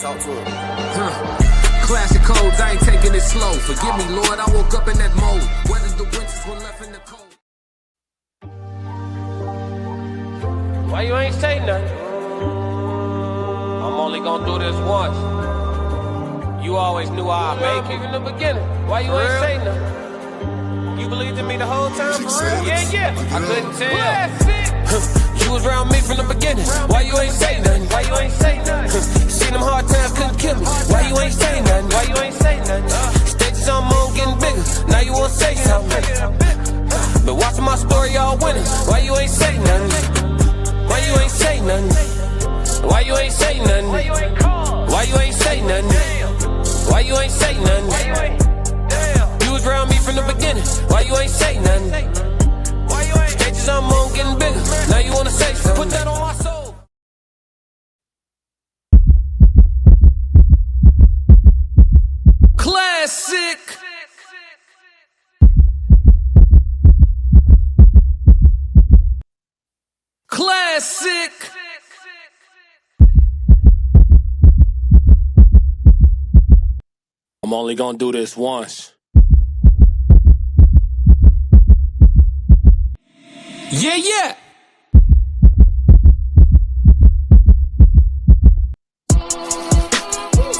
Talk to him. Classic codes, I ain't taking it slow. Forgive me, Lord, I woke up in that mode. Whether the winters were left in the cold. Why you ain't say nothing? I'm only gonna do this once. You always knew I'd make it from the beginning. Why you ain't say nothing? You believed in me the whole time? Yeah. I couldn't tell. You was around me from the beginning. Why you ain't say nothing? Why you ain't say nothing? Seen them hard times couldn't kill me. Why you ain't say nothing? Why you ain't say nothing? Stages I'm on getting bigger. Now you wanna say something. Been watching my story all winning. Why you ain't say nothing? Why you ain't say nothing? Why you ain't say nothing? Why you ain't call? Why you ain't say nothing? Why you ain't say nothing? You was around me from the beginning. Why you ain't say nothing? Stages I'm on getting bigger. Now you wanna say something. Put that on my soul. Classic. Classic. I'm only gonna do this once. Yeah.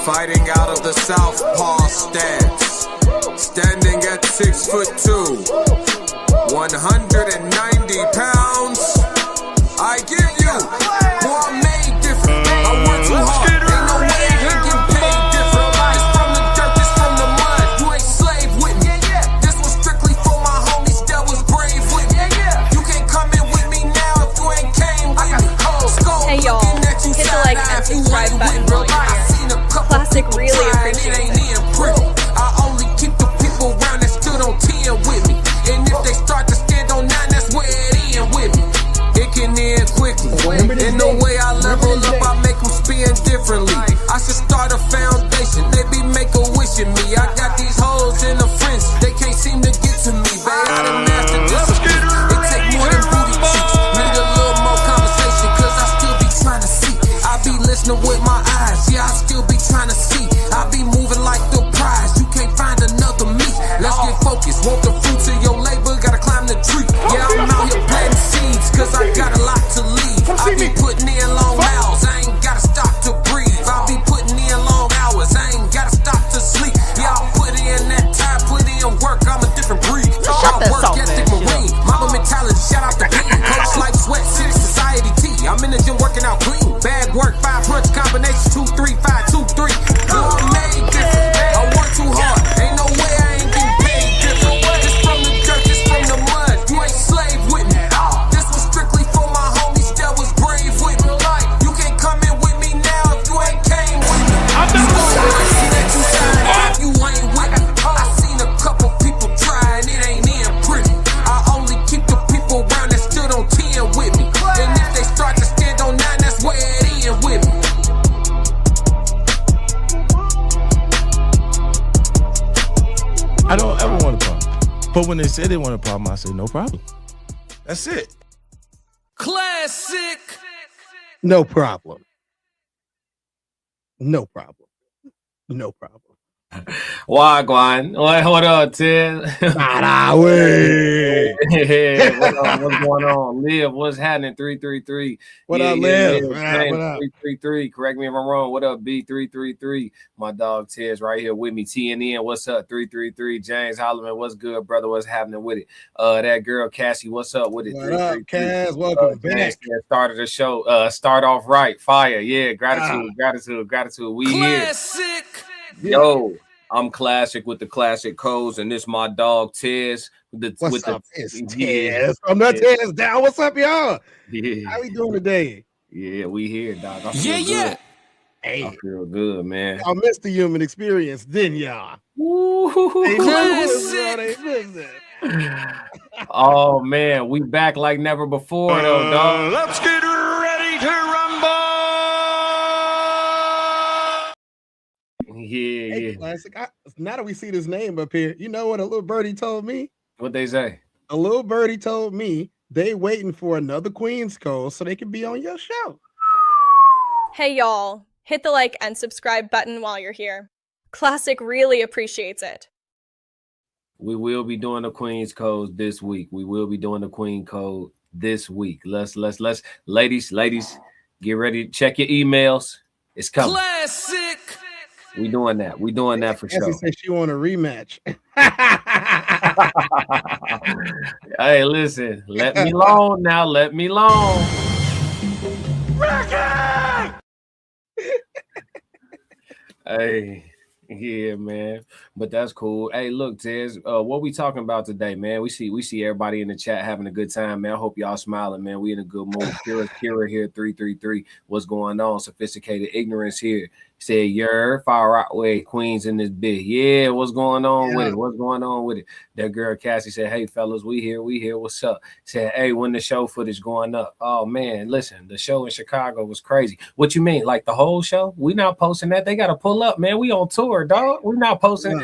Fighting out of the southpaw stance, standing at 6'2", 190 pounds. I give you, boy, I'm made different. I work too hard, ain't no way I can get paid different. It's from the dirt, it's from the mud. You ain't slave with me. This was strictly for my homies that was brave with me. You can't come in with me now if you ain't came with me. Hey y'all, hit the like and subscribe button while you're here. Classic really appreciate it. I only keep the people around that stood on 10 with me. And if they start to stand on 9, that's where it end with me. It can end quickly. In the way I level up, I make them spin differently. I should start a foundation. They be make a wish in me. I got these hoes in the fence. They can't seem to get to me. Babe, I done mastered discipline. It take more than booty cheeks. Need a little more conversation, cause I still be trying to see. I be listening with my eyes. Yeah, I still be trying to see. I be moving like the prize. You can't find another me. Let's get focused. Want the fruits of your labor, gotta climb the tree. Yeah, I'm out here planting seeds, cause I got a lot to leave. I be putting in long hours, I ain't gotta stop to breathe. I be putting in long hours, I ain't gotta stop to sleep. Yeah, I'll put in that time, put in work, I'm a different breed. Work ethic marine, mama mentality, shout out to King. Coach like sweat, city society T. I'm in the gym working out clean. Bag work, 5 punch combinations, 2, 3, 5, 2, 3. I'm made different, I work too hard. Ain't no way I ain't getting paid different. It's from the dirt, it's from the mud. You ain't slave with me. This was strictly for my homies that was brave with me. You can't come in with me now if you ain't came with me. I see that you signed if you ain't with me. I seen a couple people try and it ain't in pretty. I only keep the people around that stood on 10 with me. And if they start to stand on 9, that's where it end with me. I don't ever want a problem. But when they say they want a problem, I say no problem. That's it. Classic. No problem. No problem. No problem. Wagwan. What up, Ted? Yeah, what's going on? Liv, what's happening? 333. What up, Liv? What up? 333. Correct me if I'm wrong. What up, B333? My dog Ted's right here with me. TNN, what's up? 333. James Holloman, what's good, brother? What's happening with it? That girl Cassie, what's up with it? What up, Cass? Welcome back. Started the show. Start off right. Fire. Yeah, gratitude. We Classic. Here. Yo. I'm classic with the classic codes, and this my dog Tez. What's up? It's Tez. I'm not Tez down. What's up, y'all? Yeah. How we doing today? Yeah, we here, dog. Yeah. Hey, I feel good, man. Y'all missed the human experience, didn't y'all? Classic. Oh man, we back like never before, though, dog. Let's get ready to rumble. Yeah. Classic. Now that we see this name up here, you know what a little birdie told me? What they say? A little birdie told me they waiting for another Queen's Code so they can be on your show. Hey y'all, Hit the like and subscribe button while you're here. Classic really appreciates it. We will be doing the Queen's Code this week. Let's ladies, get ready to check your emails. It's coming. Classic. We doing that for sure. She said she want a rematch. Hey, listen, let me alone now. Let me alone. Hey, yeah, man. But that's cool. Hey, look, Tez, what we talking about today, man? We see everybody in the chat having a good time, man. I hope y'all smiling, man. We in a good mood. Kira here, 333. What's going on? Sophisticated ignorance here. Said, you're far out way, Queens in this bit. Yeah, what's going on with it? What's going on with it? That girl Cassie said, hey, fellas, we here. What's up? Said, hey, when the show footage going up? Oh, man, listen, the show in Chicago was crazy. What you mean? Like the whole show? We not posting that. They got to pull up, man. We on tour, dog. We're not posting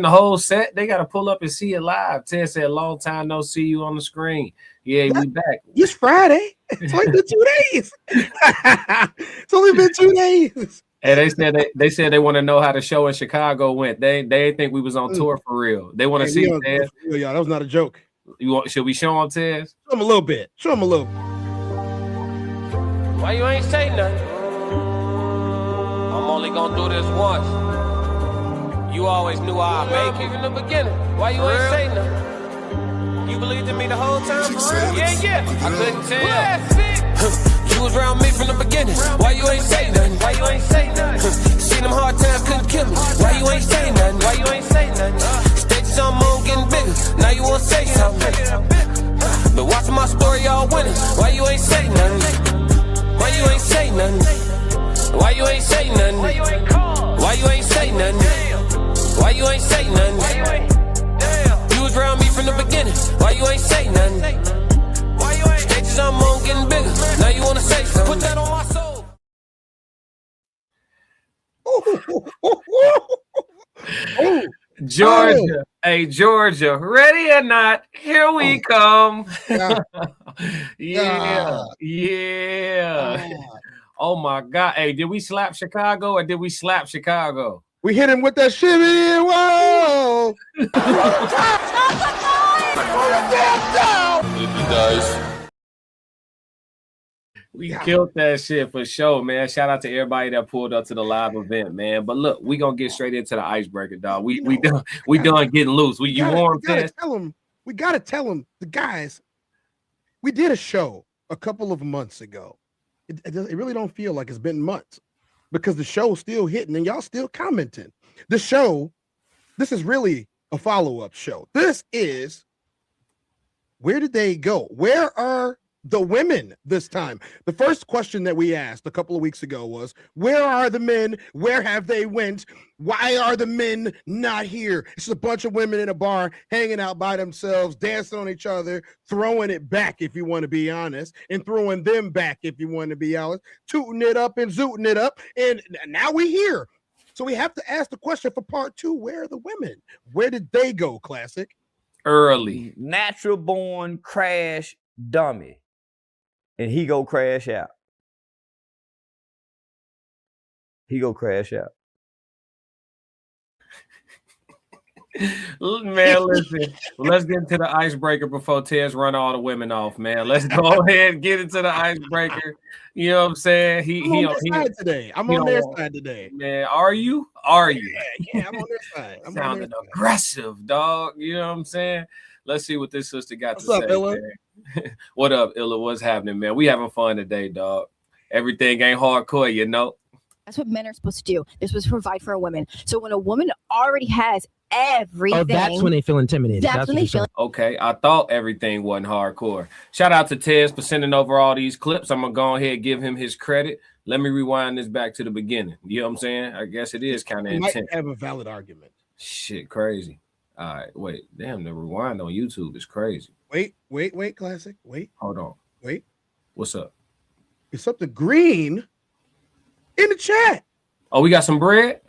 the whole set. They got to pull up and see it live. Ted said, long time no see you on the screen. Yeah, we back. It's Friday. It's only been 2 days. It's only been 2 days. And they said they want to know how the show in Chicago went. They think we was on tour for real. They want to see it, Ted. Y'all, that was not a joke. Should we show them, Ted? Show them a little bit. Why you ain't say nothing? I'm only gonna do this once. You always knew I'd make it from the beginning. Why you ain't say nothing? You believed in me the whole time? For real? Yeah. I couldn't tell. You was around me from the beginning. Why you ain't say nothing? Seen them hard times, couldn't kill me. Why you ain't say nothing? Stages on moon getting bigger. Now you wanna say something. But watching my story all winning. Why you ain't say nothing? Why you ain't say nothing? Why you ain't say nothing? Why you ain't call? Why you ain't say nothing? Why you ain't say nothing? You was around me from the beginning. Why you ain't say nothing? Stages on moon getting bigger. Now you wanna say something. Put that on my soul. Georgia, hey Georgia, ready or not? Here we come. Yeah. Oh my God. Hey, did we slap Chicago or did we slap Chicago? We hit him with that shimmy. Whoa! We killed that shit for sure, man. Shout out to everybody that pulled up to the live event, man. But look, we gonna get straight into the icebreaker, dog. We done getting loose. We gotta tell them, the guys. We did a show a couple of months ago. It really don't feel like it's been months because the show's still hitting and y'all still commenting. The show, this is really a follow-up show. This is where did they go? Where are the women this time? The first question that we asked a couple of weeks ago was, where are the men? Where have they went? Why are the men not here? It's a bunch of women in a bar hanging out by themselves, dancing on each other, throwing it back if you want to be honest, and throwing them back if you want to be honest, tooting it up and zooting it up. And now we here. So we have to ask the question for part 2, where are the women? Where did they go, Classic? Early. Natural born crash dummy. And he go crash out. Man, listen, let's get into the icebreaker before Tez run all the women off, man. Let's go ahead and get into the icebreaker. You know what I'm saying? I'm on their side today. Man, are you? Yeah, I'm on their side. Sounding aggressive, dog. You know what I'm saying? Let's see what this sister got to say. What's up, Illa? What up, Illa? What's happening, man? We having fun today, dog. Everything ain't hardcore, you know? That's what men are supposed to do. They're supposed to provide for a woman. So when a woman already has everything, that's when they feel intimidated. That's when they feel. Okay, I thought everything wasn't hardcore. Shout out to Tez for sending over all these clips. I'm gonna go ahead and give him his credit. Let me rewind this back to the beginning. You know what I'm saying? I guess it is kind of intense. Might have a valid argument. Shit, crazy. All right, wait. Damn, the rewind on YouTube is crazy. Wait, Classic. Wait. Hold on. Wait. What's up? It's up to Green in the chat. Oh, we got some bread?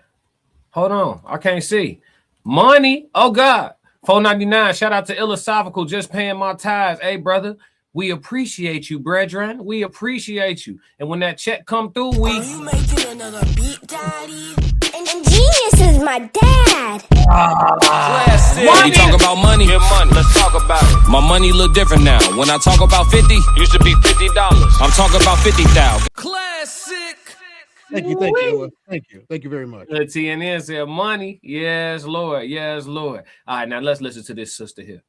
Hold on. I can't see. Money. Oh, God. $4.99. Shout out to Philosophical just paying my tithes. Hey, brother. We appreciate you, brethren. We appreciate you. And when that check come through, we... Are you making another beat, daddy? And Genius is my dad. Classic. When you talk about money, Get money. Let's talk about it. my money look different now. When I talk about 50, Used to be $50. I'm talking about 50,000. Classic. Thank you, Ella. Thank you very much. TNN said money. Yes, Lord. Yes, Lord. All right, now let's listen to this sister here.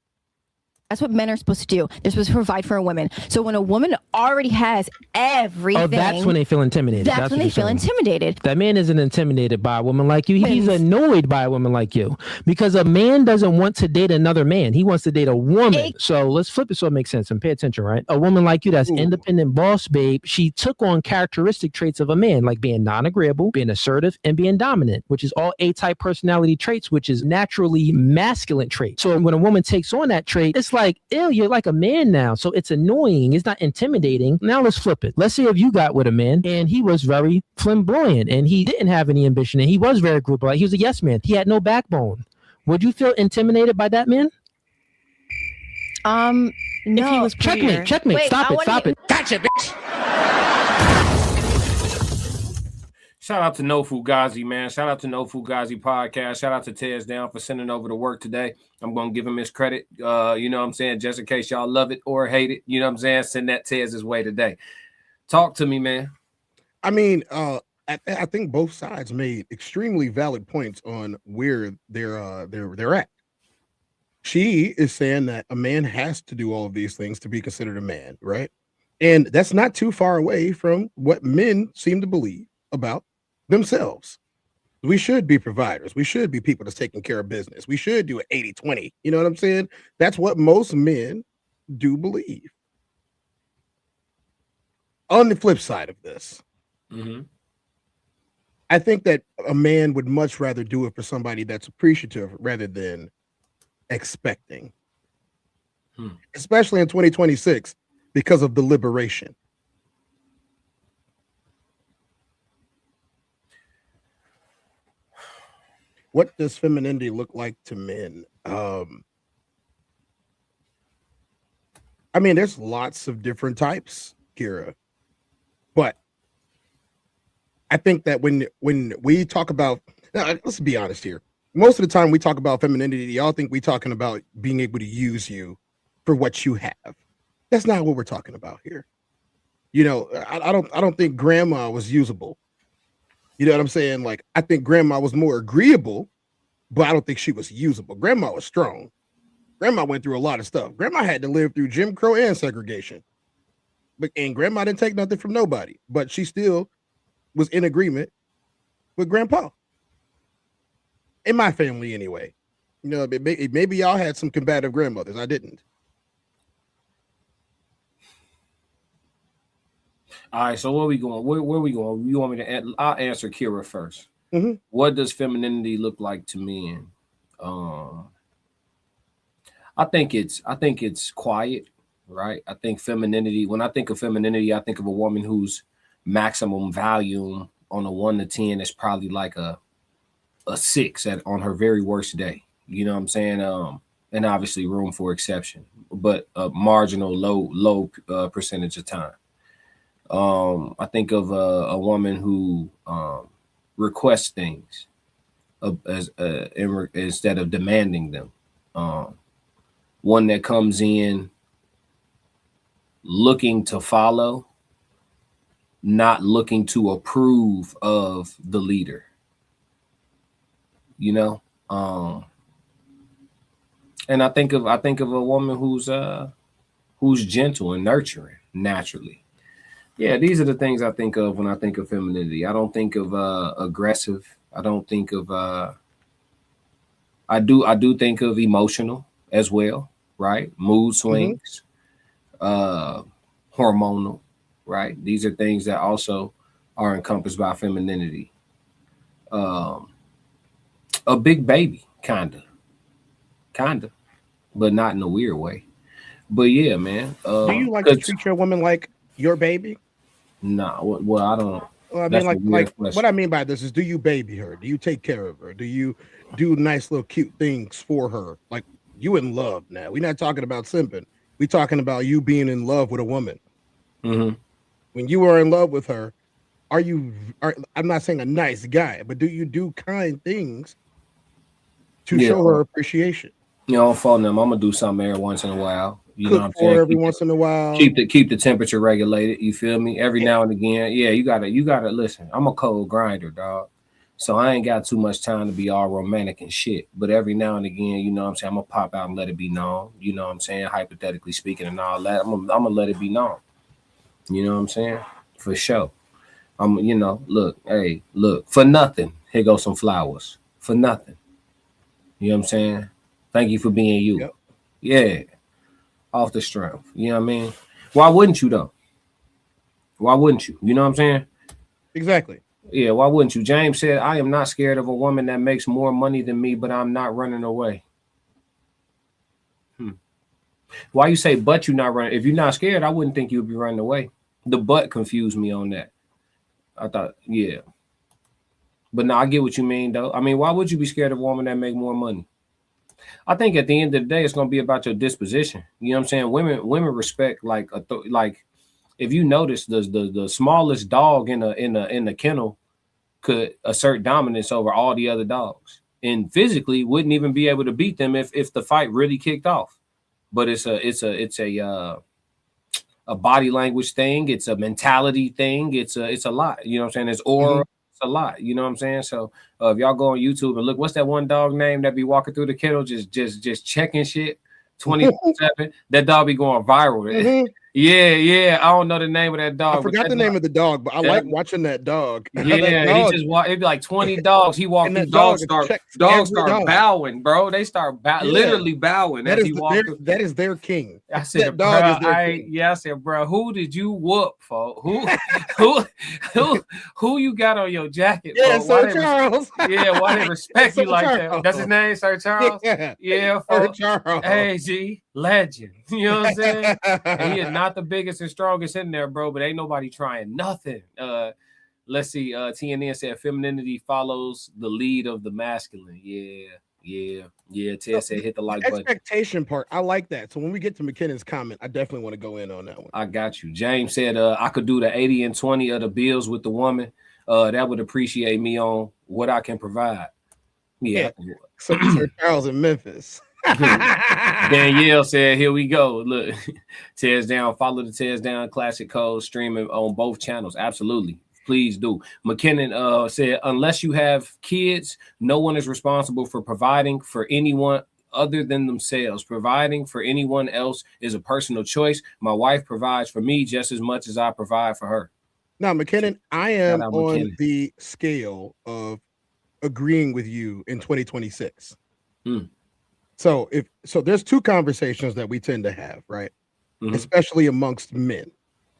That's what men are supposed to do. They're supposed to provide for a woman. So when a woman already has everything, Oh, that's when they feel intimidated. That's when they feel intimidated. That man isn't intimidated by a woman like you. He's annoyed by a woman like you, because a man doesn't want to date another man. He wants to date a woman. So let's flip it so it makes sense and pay attention, right? A woman like you that's independent boss babe, she took on characteristic traits of a man, like being non-agreeable, being assertive, and being dominant, which is all A-type personality traits, which is naturally masculine traits. So when a woman takes on that trait, it's like, ew, you're like a man now. So it's annoying. It's not intimidating. Now let's flip it. Let's say if you got with a man and he was very flamboyant and he didn't have any ambition and he was very group like, he was a yes man. He had no backbone. Would you feel intimidated by that man? No. If he was checkmate. Wait, Stop it. Gotcha, bitch. Shout out to No Fugazi, man. Shout out to No Fugazi podcast. Shout out to Tez Down for sending over the work today. I'm going to give him his credit. You know what I'm saying? Just in case y'all love it or hate it. You know what I'm saying? Send that Tez's way today. Talk to me, man. I mean, I think both sides made extremely valid points on where they're at. She is saying that a man has to do all of these things to be considered a man, right? And that's not too far away from what men seem to believe about themselves. We should be providers. We should be people that's taking care of business. We should do an 80-20. You know what I'm saying? That's what most men do believe. On the flip side of this, I think that a man would much rather do it for somebody that's appreciative rather than expecting, especially in 2026 because of the liberation. What does femininity look like to men? I mean, there's lots of different types, Kira. But I think that when we talk about, now, let's be honest here. Most of the time we talk about femininity, y'all think we're talking about being able to use you for what you have. That's not what we're talking about here. You know, I don't think grandma was usable. You know what I'm saying? Like, I think grandma was more agreeable, but I don't think she was usable. Grandma was strong. Grandma went through a lot of stuff. Grandma had to live through Jim Crow and segregation. And grandma didn't take nothing from nobody, but she still was in agreement with grandpa. In my family, anyway. You know, maybe y'all had some combative grandmothers. I didn't. All right, so where we going? Where we going? You want me to? I'll answer Kira first. What does femininity look like to men? I think it's quiet, right? I think femininity. When I think of femininity, I think of a woman whose maximum volume on a 1 to 10 is probably like a 6 on her very worst day. You know what I'm saying? And obviously room for exception, but a marginal low percentage of time. I think of a woman who requests things instead of demanding them. One that comes in looking to follow, not looking to approve of the leader. You know, and I think of a woman who's gentle and nurturing naturally. Yeah, these are the things I think of when I think of femininity. I don't think of aggressive. I don't think of I do think of emotional as well, right? Mood swings, hormonal, right? These are things that also are encompassed by femininity. A big baby, kinda, but not in a weird way. But yeah, man. Do you like to treat your woman like your baby? Nah, well, I don't. Well, I mean, like what I mean by this is, do you baby her? Do you take care of her? Do you do nice little cute things for her? Like, you in love now. We're not talking about simping. We're talking about you being in love with a woman. Mm-hmm. When you are in love with her, I'm not saying a nice guy, but do you do kind things to show her appreciation? You know, for them, I'm gonna do something every once in a while. You Cook know what I'm for saying? her every once in a while. Keep the temperature regulated. You feel me? Every now and again. Yeah, you gotta listen. I'm a cold grinder, dog. So I ain't got too much time to be all romantic and shit. But every now and again, you know what I'm saying, I'm gonna pop out and let it be known. You know what I'm saying? Hypothetically speaking and all that. I'm gonna let it be known. You know what I'm saying? For sure. You know, look, for nothing. Here goes some flowers. For nothing. You know what I'm saying? Thank you for being you. Yep. Yeah. Off the strength. You know what I mean? Why wouldn't you though? Why wouldn't you? You know what I'm saying? Exactly. Yeah, why wouldn't you? James said, I am not scared of a woman that makes more money than me, but I'm not running away. Why you say, but you're not running? If you're not scared, I wouldn't think you'd be running away. The but confused me on that. I thought, yeah. But no, I get what you mean, though. I mean, why would you be scared of a woman that make more money? I think at the end of the day, it's going to be about your disposition. You know what I'm saying? Women respect, like if you notice, the smallest dog in the kennel could assert dominance over all the other dogs, and physically wouldn't even be able to beat them if the fight really kicked off. But it's a body language thing. It's a mentality thing. It's a lot. You know what I'm saying? It's aura. It's a lot. You know what I'm saying? So if y'all go on YouTube and look, what's that one dog name that be walking through the kennel just checking shit 24/7? That dog be going viral. Yeah. I don't know the name of that dog. I forgot the name of the dog, but I like watching that dog. Yeah, that dog, he just walk. It'd be like 20 dogs. He walked through. Dogs start bowing, bro. They start literally bowing as he walked. That is their king. I said, bro, I said, bro, who did you whoop for? Who you got on your jacket? Yeah, Sir Charles. Why they respect you like Charles. that? That's his name, Sir Charles. Yeah, Sir Charles. Hey, G, legend. You know what I'm saying? And he is not the biggest and strongest in there, bro, but ain't nobody trying nothing. Let's see. TNN said femininity follows the lead of the masculine. Yeah. Ted said hit the like button. Expectation part. I like that. So when we get to McKinnon's comment, I definitely want to go in on that one. I got you. James said I could do the 80 and 20 of the bills with the woman. That would appreciate me on what I can provide. Yeah. Sir Charles in Memphis. Danielle said, here we go. Look, Tears Down. Follow the Tears Down Classic Code streaming on both channels. Absolutely. Please do. McKinnon said, unless you have kids, no one is responsible for providing for anyone other than themselves. Providing for anyone else is a personal choice. My wife provides for me just as much as I provide for her. Now, McKinnon, I am on the scale of agreeing with you in 2026. So there's two conversations that we tend to have, right? Especially amongst men.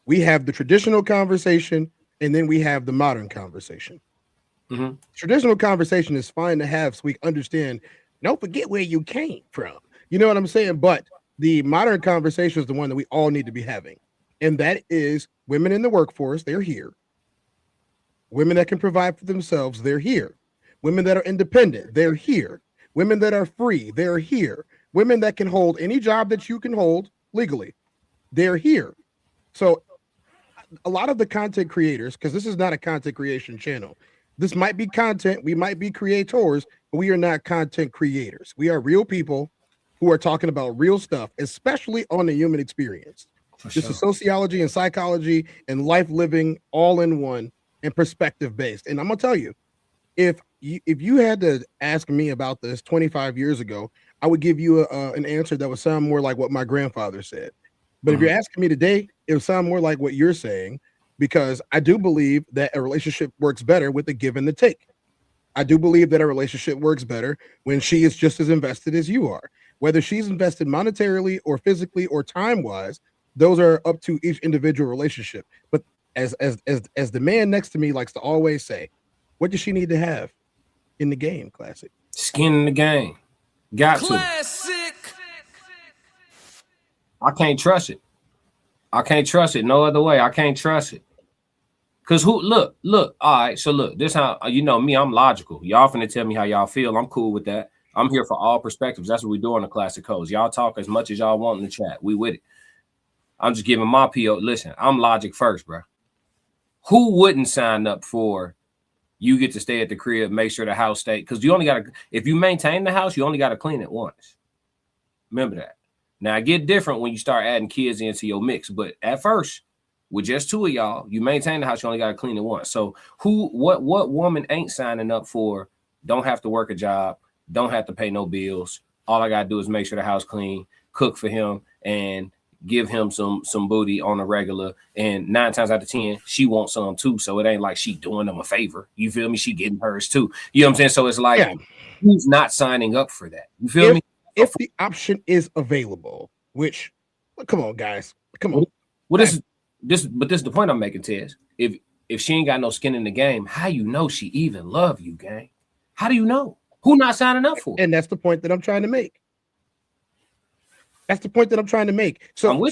We have the traditional conversation, and then we have the modern conversation. Traditional conversation is fine to have so we understand, don't forget where you came from. You know what I'm saying? But the modern conversation is the one that we all need to be having. And that is women in the workforce, they're here. Women that can provide for themselves, they're here. Women that are independent, they're here. Women that are free, they're here. Women that can hold any job that you can hold legally, they're here. So a lot of the content creators, because this is not a content creation channel, this might be content, we might be creators, but we are not content creators. We are real people who are talking about real stuff, especially on the human experience. This is sociology and psychology and life living all in one and perspective based. And I'm gonna tell you, if you had to ask me about this 25 years ago, I would give you an answer that would sound more like what my grandfather said. But if you're asking me today, it would sound more like what you're saying, because I do believe that a relationship works better with the give and the take. I do believe that a relationship works better when she is just as invested as you are. Whether she's invested monetarily or physically or time-wise, those are up to each individual relationship. But as the man next to me likes to always say, what does she need to have in the game, Classic? Skin in the game. Got Classic. to. I can't trust it. I can't trust it no other way. I can't trust it. Cause look, all right. So look, this how you know me, I'm logical. Y'all finna tell me how y'all feel. I'm cool with that. I'm here for all perspectives. That's what we do on the Classic Codes. Y'all talk as much as y'all want in the chat. We with it. I'm just giving my PO. Listen, I'm logic first, bro. Who wouldn't sign up for you get to stay at the crib, make sure the house stay? Because you only got to, if you maintain the house, you only got to clean it once. Remember that. Now, it get different when you start adding kids into your mix. But at first, with just two of y'all, you maintain the house, you only got to clean it once. So what woman ain't signing up for don't have to work a job, don't have to pay no bills. All I got to do is make sure the house clean, cook for him, and give him some booty on a regular, and 9 times out of 10, she wants some too. So it ain't like she doing them a favor. You feel me? She getting hers too. You know what I'm saying? So it's like, who's not signing up for that? You feel me? If the option is available, which, come on, guys, come on. Well, this is the point I'm making, Tez. If she ain't got no skin in the game, how you know she even love you, gang? How do you know? Who not signing up for it? And that's the point that I'm trying to make. That's the point that I'm trying to make. So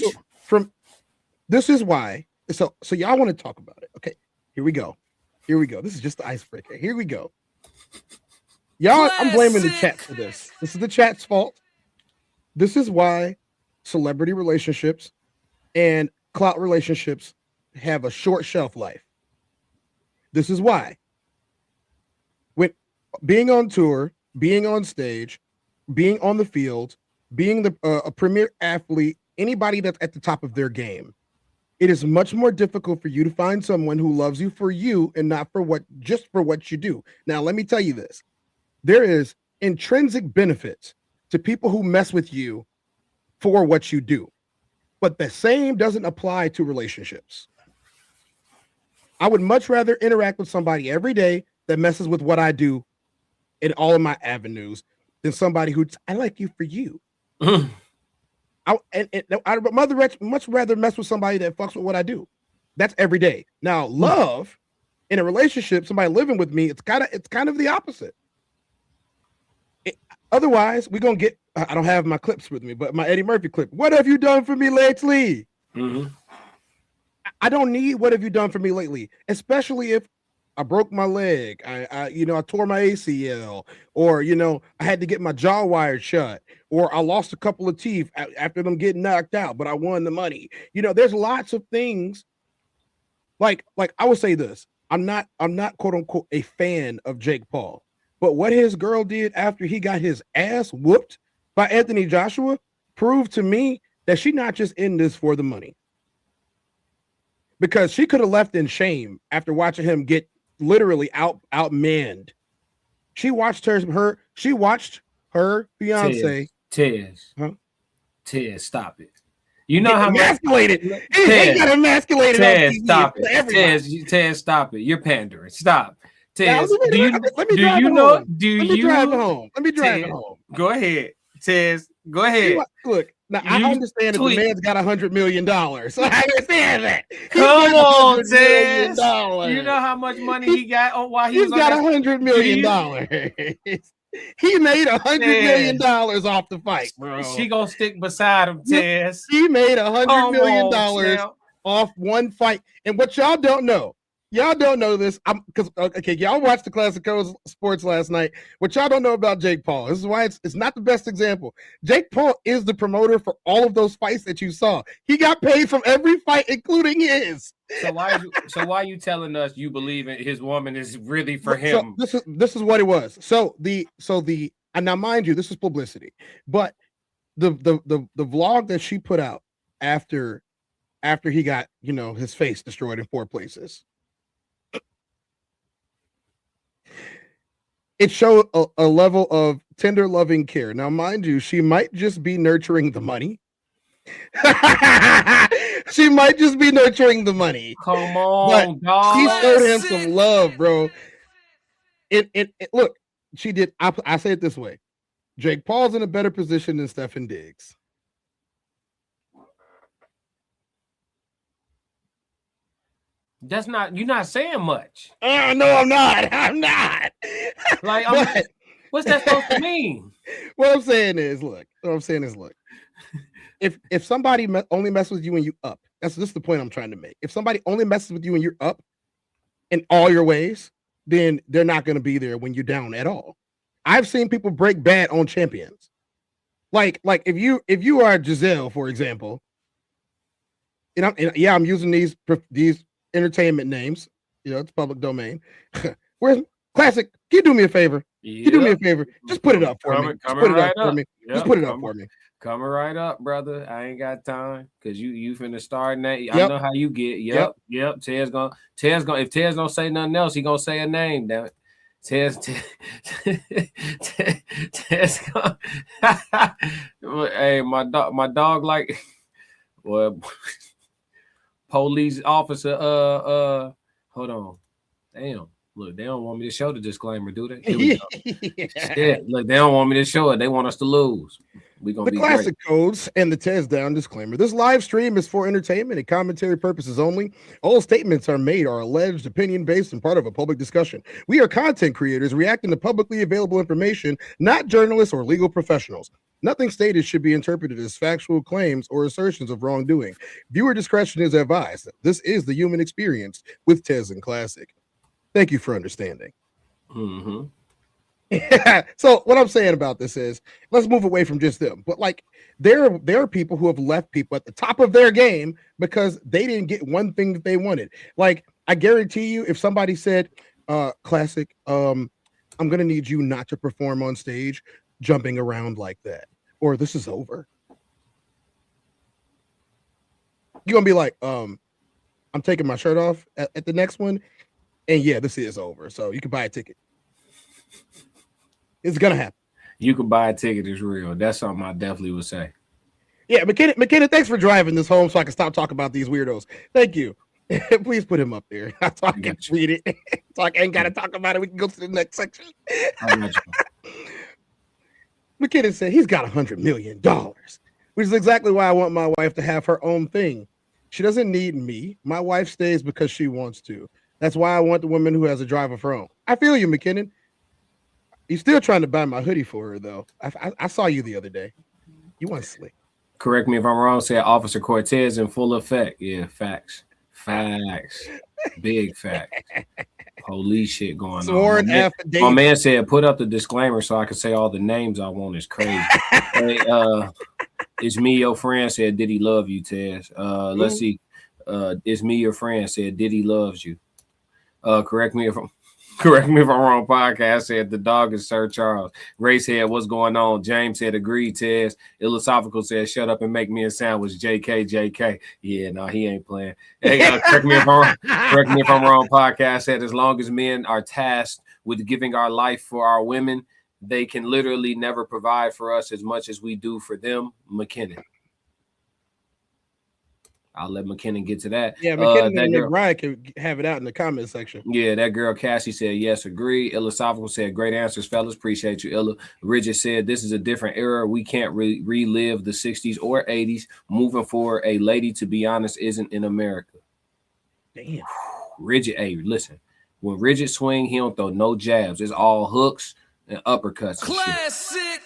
this is why. So y'all want to talk about it. Okay, here we go. This is just the icebreaker. Here we go. Y'all, I'm blaming the chat for this. This is the chat's fault. This is why celebrity relationships and clout relationships have a short shelf life. This is why. When being on tour, being on stage, being on the field, being a premier athlete, anybody that's at the top of their game, it is much more difficult for you to find someone who loves you for you and not for what you do. Now, let me tell you this. There is intrinsic benefits to people who mess with you for what you do, but the same doesn't apply to relationships. I would much rather interact with somebody every day that messes with what I do in all of my avenues than somebody who I like you for you. I'd much rather mess with somebody that fucks with what I do. That's every day. Now, love in a relationship, somebody living with me, it's kind of the opposite. Otherwise, we're gonna get. I don't have my clips with me, but my Eddie Murphy clip. What have you done for me lately? Mm-hmm. I don't need what have you done for me lately, especially if I broke my leg, I tore my ACL, or I had to get my jaw wired shut, or I lost a couple of teeth after them getting knocked out, but I won the money. There's lots of things. Like I would say this: I'm not quote unquote a fan of Jake Paul, but what his girl did after he got his ass whooped by Anthony Joshua proved to me that she's not just in this for the money. Because she could have left in shame after watching him get literally outmanned. She watched her fiance. Tez, stop it. You know how emasculated. He got emasculated. Tez, stop it. Tez, stop it. You're pandering. Stop. Tez, let me drive home. Go ahead. Tez, go ahead. Look, now I understand that the man's got $100 million. So I understand that. Come on, Tez. You know how much money he got while he was on got $100 million. He made $100 million off the fight, bro. She gonna stick beside him, Tez. He made $100 million off one fight. And what y'all don't know this. Y'all watched the Classic Codes Sports last night. What y'all don't know about Jake Paul, this is why it's not the best example. Jake Paul is the promoter for all of those fights that you saw. He got paid from every fight, including his. So why are you telling us you believe in his woman is really for him? So this is what it was. And now mind you, this is publicity, but the vlog that she put out after he got his face destroyed in 4 places. It showed a level of tender, loving care. Now, mind you, she might just be nurturing the money. She might just be nurturing the money. Come on, dog. She showed him some love, bro. Look, she did. I say it this way: Jake Paul's in a better position than Stephen Diggs. That's not. You're not saying much. No, I'm not. Like, what's that supposed to mean? What I'm saying is, look. If somebody only messes with you when you up, this is the point I'm trying to make. If somebody only messes with you when you're up in all your ways, then they're not going to be there when you're down at all. I've seen people break bad on champions. Like if you are Giselle, for example, I'm using these entertainment names. It's public domain. Where's Classic? Can you do me a favor? Yeah. Can you do me a favor? Just put it up for me. Just put it up for me. Just put it up for me. Coming right up, brother. I ain't got time because you finna start that. I know how you get. Yep. Ted's gonna. If Ted's don't say nothing else, he gonna say a name. Damn it. Ted's gonna. Hey, my dog like. Well, police officer. Hold on. Damn. Look, they don't want me to show the disclaimer, do they? Here we go. Shit, look, they don't want me to show it. They want us to lose. We gonna the be classic great. codes and the Tez down disclaimer. This live stream is for entertainment and commentary purposes only. All statements are alleged, opinion-based, and part of a public discussion. We are content creators reacting to publicly available information, not journalists or legal professionals. Nothing stated should be interpreted as factual claims or assertions of wrongdoing. Viewer discretion is advised. This is the human experience with Tez and Classic. Thank you for understanding. Mm-hmm. So what I'm saying about this is, let's move away from just them. But like, there are people who have left people at the top of their game because they didn't get one thing that they wanted. Like, I guarantee you, if somebody said, Classic, I'm gonna need you not to perform on stage jumping around like that, or this is over. You're gonna be like, I'm taking my shirt off at the next one. And yeah, this is over. So you can buy a ticket. It's gonna happen. You can buy a ticket. It's real. That's something I definitely would say. Yeah, McKenna, thanks for driving this home so I can stop talking about these weirdos. Thank you. Please put him up there so I can read it. So I ain't gotta talk about it. We can go to the next section. McKenna said he's got $100 million, which is exactly why I want my wife to have her own thing. She doesn't need me. My wife stays because she wants to. That's why I want the woman who has a drive of her own. I feel you, McKinnon. You're still trying to buy my hoodie for her, though. I saw you the other day. You want slick. Correct me if I'm wrong. Said Officer Cortez in full effect. Yeah, facts. Big fact. Police shit going Sworn on. My man said, put up the disclaimer so I can say all the names I want. Is crazy. Hey, it's me, your friend. Said, did he love you, Tez? Let's see. It's me, your friend. Said, did he loves you? Correct me if I'm wrong. Podcast said the dog is Sir Charles. Ray said, what's going on? James said, agreed, Tez. Philosophical said, shut up and make me a sandwich. JK. Yeah, no, he ain't playing. Hey, correct me if I'm wrong. Podcast said, as long as men are tasked with giving our life for our women, they can literally never provide for us as much as we do for them. McKinnon. I'll let McKinnon get to that. Yeah, McKinnon and McBride can have it out in the comment section. Yeah, that girl Cassie said, yes, agree. Philosophical said, great answers, fellas. Appreciate you, Illa. Rigid said, this is a different era. We can't relive the 60s or 80s. Moving forward, a lady, to be honest, isn't in America. Damn. Rigid, hey, listen. When Rigid swing, he don't throw no jabs. It's all hooks and uppercuts. Classic.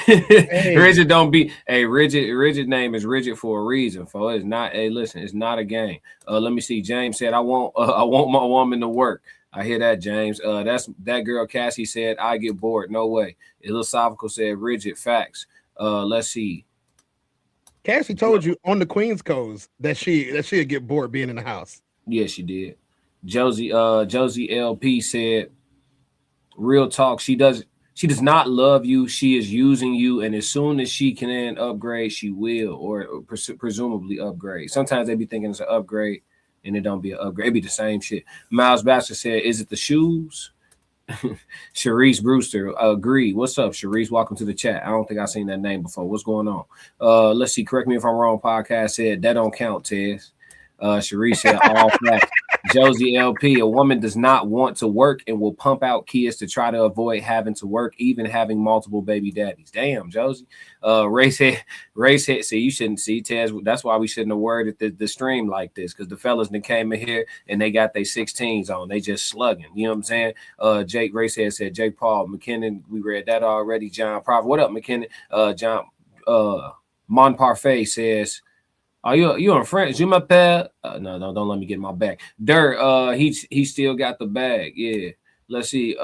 Hey. Rigid don't be. Hey, Rigid name is Rigid for a reason. For it's not. Hey, listen, it's not a game. Let me see. James said, I want my woman to work. I hear that, James. That's that girl. Cassie said, I get bored. No way. Philosophical said, Rigid facts. Let's see. Cassie told you on the Queen's codes that she'd get bored being in the house. Yeah, she did. Josie LP said, real talk. She does not love you. She is using you. And as soon as she can upgrade, she will, or presumably upgrade. Sometimes they be thinking it's an upgrade and it don't be an upgrade. It be the same shit. Miles Baxter said, is it the shoes? Sharice Brewster, agree. What's up, Sharice? Welcome to the chat. I don't think I've seen that name before. What's going on? Let's see. Correct me if I'm wrong. Podcast said, that don't count, Tez. Sharice said, all facts. Josie LP, a woman does not want to work and will pump out kids to try to avoid having to work, even having multiple baby daddies. Damn, Josie. Ray said, see, you shouldn't see, Tez. That's why we shouldn't have worded the stream like this, because the fellas that came in here and they got their 16s on. They just slugging. You know what I'm saying? Ray said, Jake Paul, McKinnon, we read that already. John Prophet, what up, McKinnon? John Mon Parfait says, are you on French? You my pal? No, don't let me get my back. Dirt, he still got the bag. Yeah. Let's see.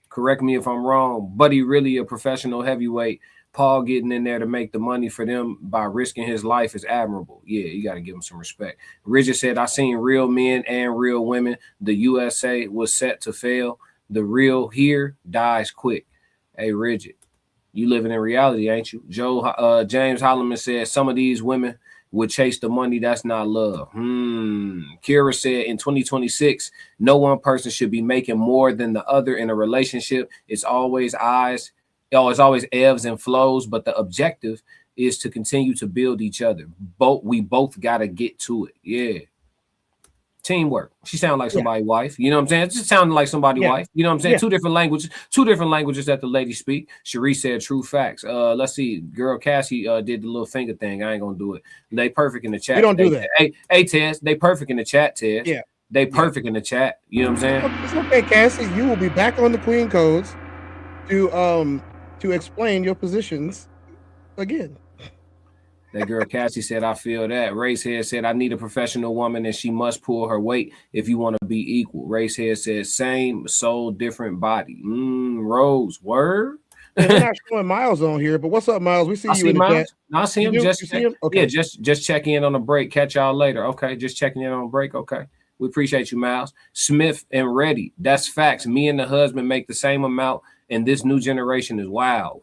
Correct me if I'm wrong. Buddy really a professional heavyweight. Paul getting in there to make the money for them by risking his life is admirable. Yeah, you got to give him some respect. Richard said, I seen real men and real women. The USA was set to fail. The real here dies quick. Hey, Richard, you living in reality, ain't you? James Holloman said, some of these women would chase the money. That's not love. Kira said, in 2026, no one person should be making more than the other in a relationship. It's always ebbs and flows, but the objective is to continue to build each other. We both got to get to it. Yeah. Teamwork. She sounded like somebody's wife. You know what I'm saying? It just sounded like somebody's wife. You know what I'm saying? Two different languages that the lady speak. Cherie said true facts. Let's see. Girl Cassie did the little finger thing. I ain't gonna do it. They perfect in the chat. We don't do that. Hey, Tess, they perfect in the chat, Tess. Yeah. They perfect in the chat. You know what I'm saying? It's okay, Cassie. You will be back on the Queen Codes to explain your positions again. That girl Cassie said, I feel that. Racehead said, I need a professional woman and she must pull her weight if you want to be equal. Racehead said, same soul, different body. Rose, word? We're not showing Miles on here, but what's up, Miles? We see you in the chat. I see him. Okay. Yeah, just checking in on the break. Catch y'all later. Okay, just checking in on the break. Okay. We appreciate you, Miles. Smith and Reddy. That's facts. Me and the husband make the same amount, and this new generation is wild.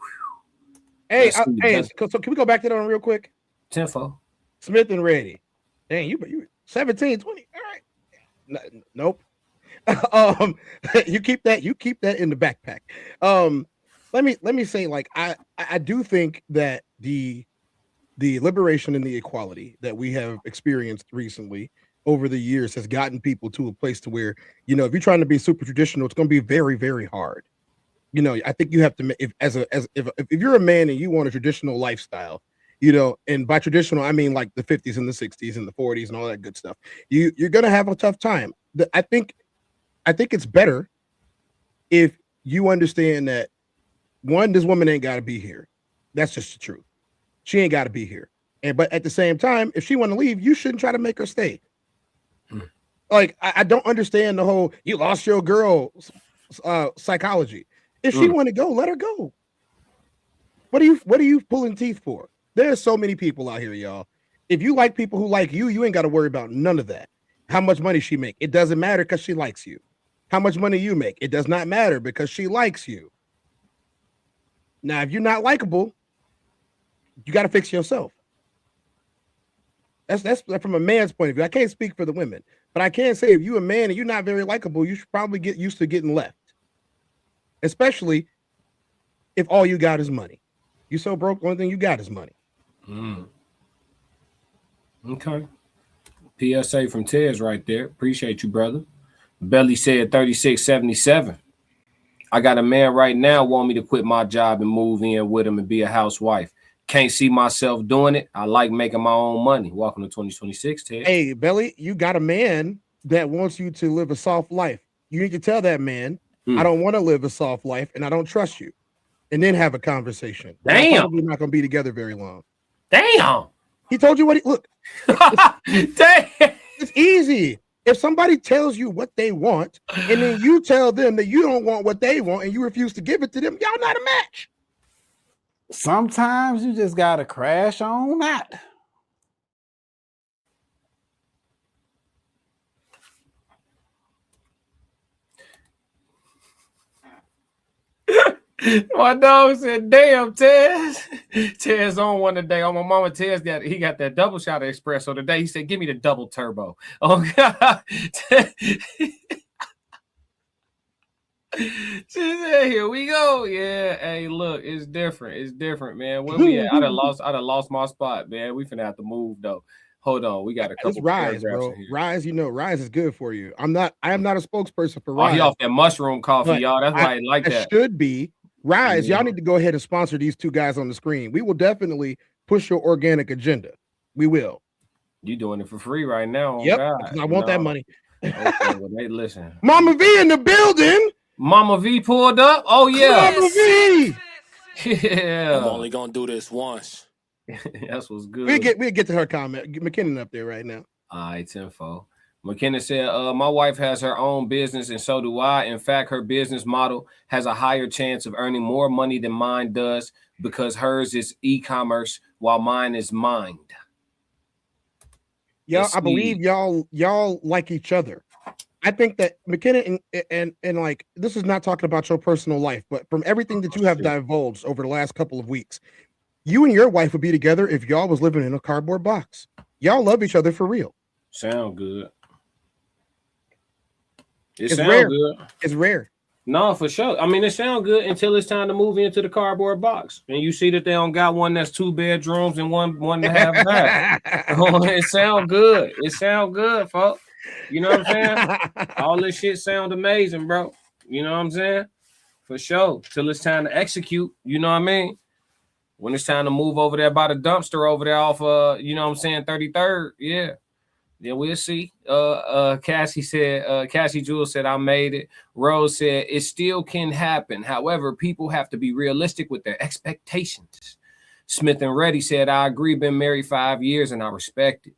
Hey, so can we go back to that one real quick? Tenfo. Smith and Reddy. Dang, you 17, 20. All right. Nope. You keep that in the backpack. Let me say, like, I do think that the liberation and the equality that we have experienced recently over the years has gotten people to a place to where, you know, if you're trying to be super traditional, it's going to be very, very hard. You know, I think you have to, if you're a man and you want a traditional lifestyle, you know, and by traditional, I mean like the 50s and the 60s and the 40s and all that good stuff, you're going to have a tough time. I think it's better if you understand that, one, this woman ain't got to be here. That's just the truth. She ain't got to be here. But at the same time, if she want to leave, you shouldn't try to make her stay. Like, I don't understand the whole, you lost your girl psychology. If she want to go, let her go. What are you pulling teeth for? There's so many people out here, y'all. If you like people who like you, you ain't got to worry about none of that. How much money she make, it doesn't matter because she likes you. How much money you make, it does not matter because she likes you. Now, if you're not likable, you got to fix yourself. That's from a man's point of view. I can't speak for the women, but I can say if you're a man and you're not very likable, you should probably get used to getting left. Especially if all you got is money. You so broke, the only thing you got is money. Okay. PSA from Tez right there. Appreciate you, brother. Belly said 3677. I got a man right now want me to quit my job and move in with him and be a housewife. Can't see myself doing it. I like making my own money. Welcome to 2026, Ted. Hey, Belly, you got a man that wants you to live a soft life. You need to tell that man, I don't want to live a soft life and I don't trust you. And then have a conversation. Damn. We're not going to be together very long. Damn. He told you what look. Damn. It's easy. If somebody tells you what they want and then you tell them that you don't want what they want and you refuse to give it to them, y'all not a match. Sometimes you just got to crash on that. My dog said, damn, Tez. Tez on one today. On my mama, Tez he got that double shot of espresso today. He said, give me the double turbo. Oh, God. She said, here we go. Yeah. Hey, look, it's different. It's different, man. Where we at? I'd have lost my spot, man. We finna have to move, though. Hold on. We got a couple. It's Rise, bro. Rise, you know, Rise is good for you. I am not a spokesperson for Rise. He off that mushroom coffee, y'all. That's why I like that. Should be. Rise, y'all need to go ahead and sponsor these two guys on the screen. We will definitely push your organic agenda. We will. You doing it for free right now. Yep. I want that money. Okay, well, hey, listen. Mama V in the building. Mama V pulled up. Oh, yeah. Mama V. Yeah. I'm only going to do this once. That's what's good. We'll get to her comment. Get McKinnon up there right now. All right, tenfold. McKenna said, my wife has her own business and so do I. In fact, her business model has a higher chance of earning more money than mine does because hers is e-commerce while mine is mind. Yeah, I believe y'all like each other. I think that McKenna and like, this is not talking about your personal life, but from everything that you have divulged over the last couple of weeks, you and your wife would be together if y'all was living in a cardboard box. Y'all love each other for real. Sound good. It's rare. Good. It's rare. No, for sure. I mean, it sounds good until it's time to move into the cardboard box, and you see that they don't got one that's 2 bedrooms and one to have that. It sound good. It sound good, folks. You know what I'm saying? All this shit sound amazing, bro. You know what I'm saying? For sure. Till it's time to execute. You know what I mean? When it's time to move over there by the dumpster over there off you know what I'm saying, 33rd. Yeah. Yeah, we'll see. Cassie said, Cassie Jewel said, I made it. Rose said, it still can happen. However, people have to be realistic with their expectations. Smith and Reddy said, I agree, been married 5 years and I respect it.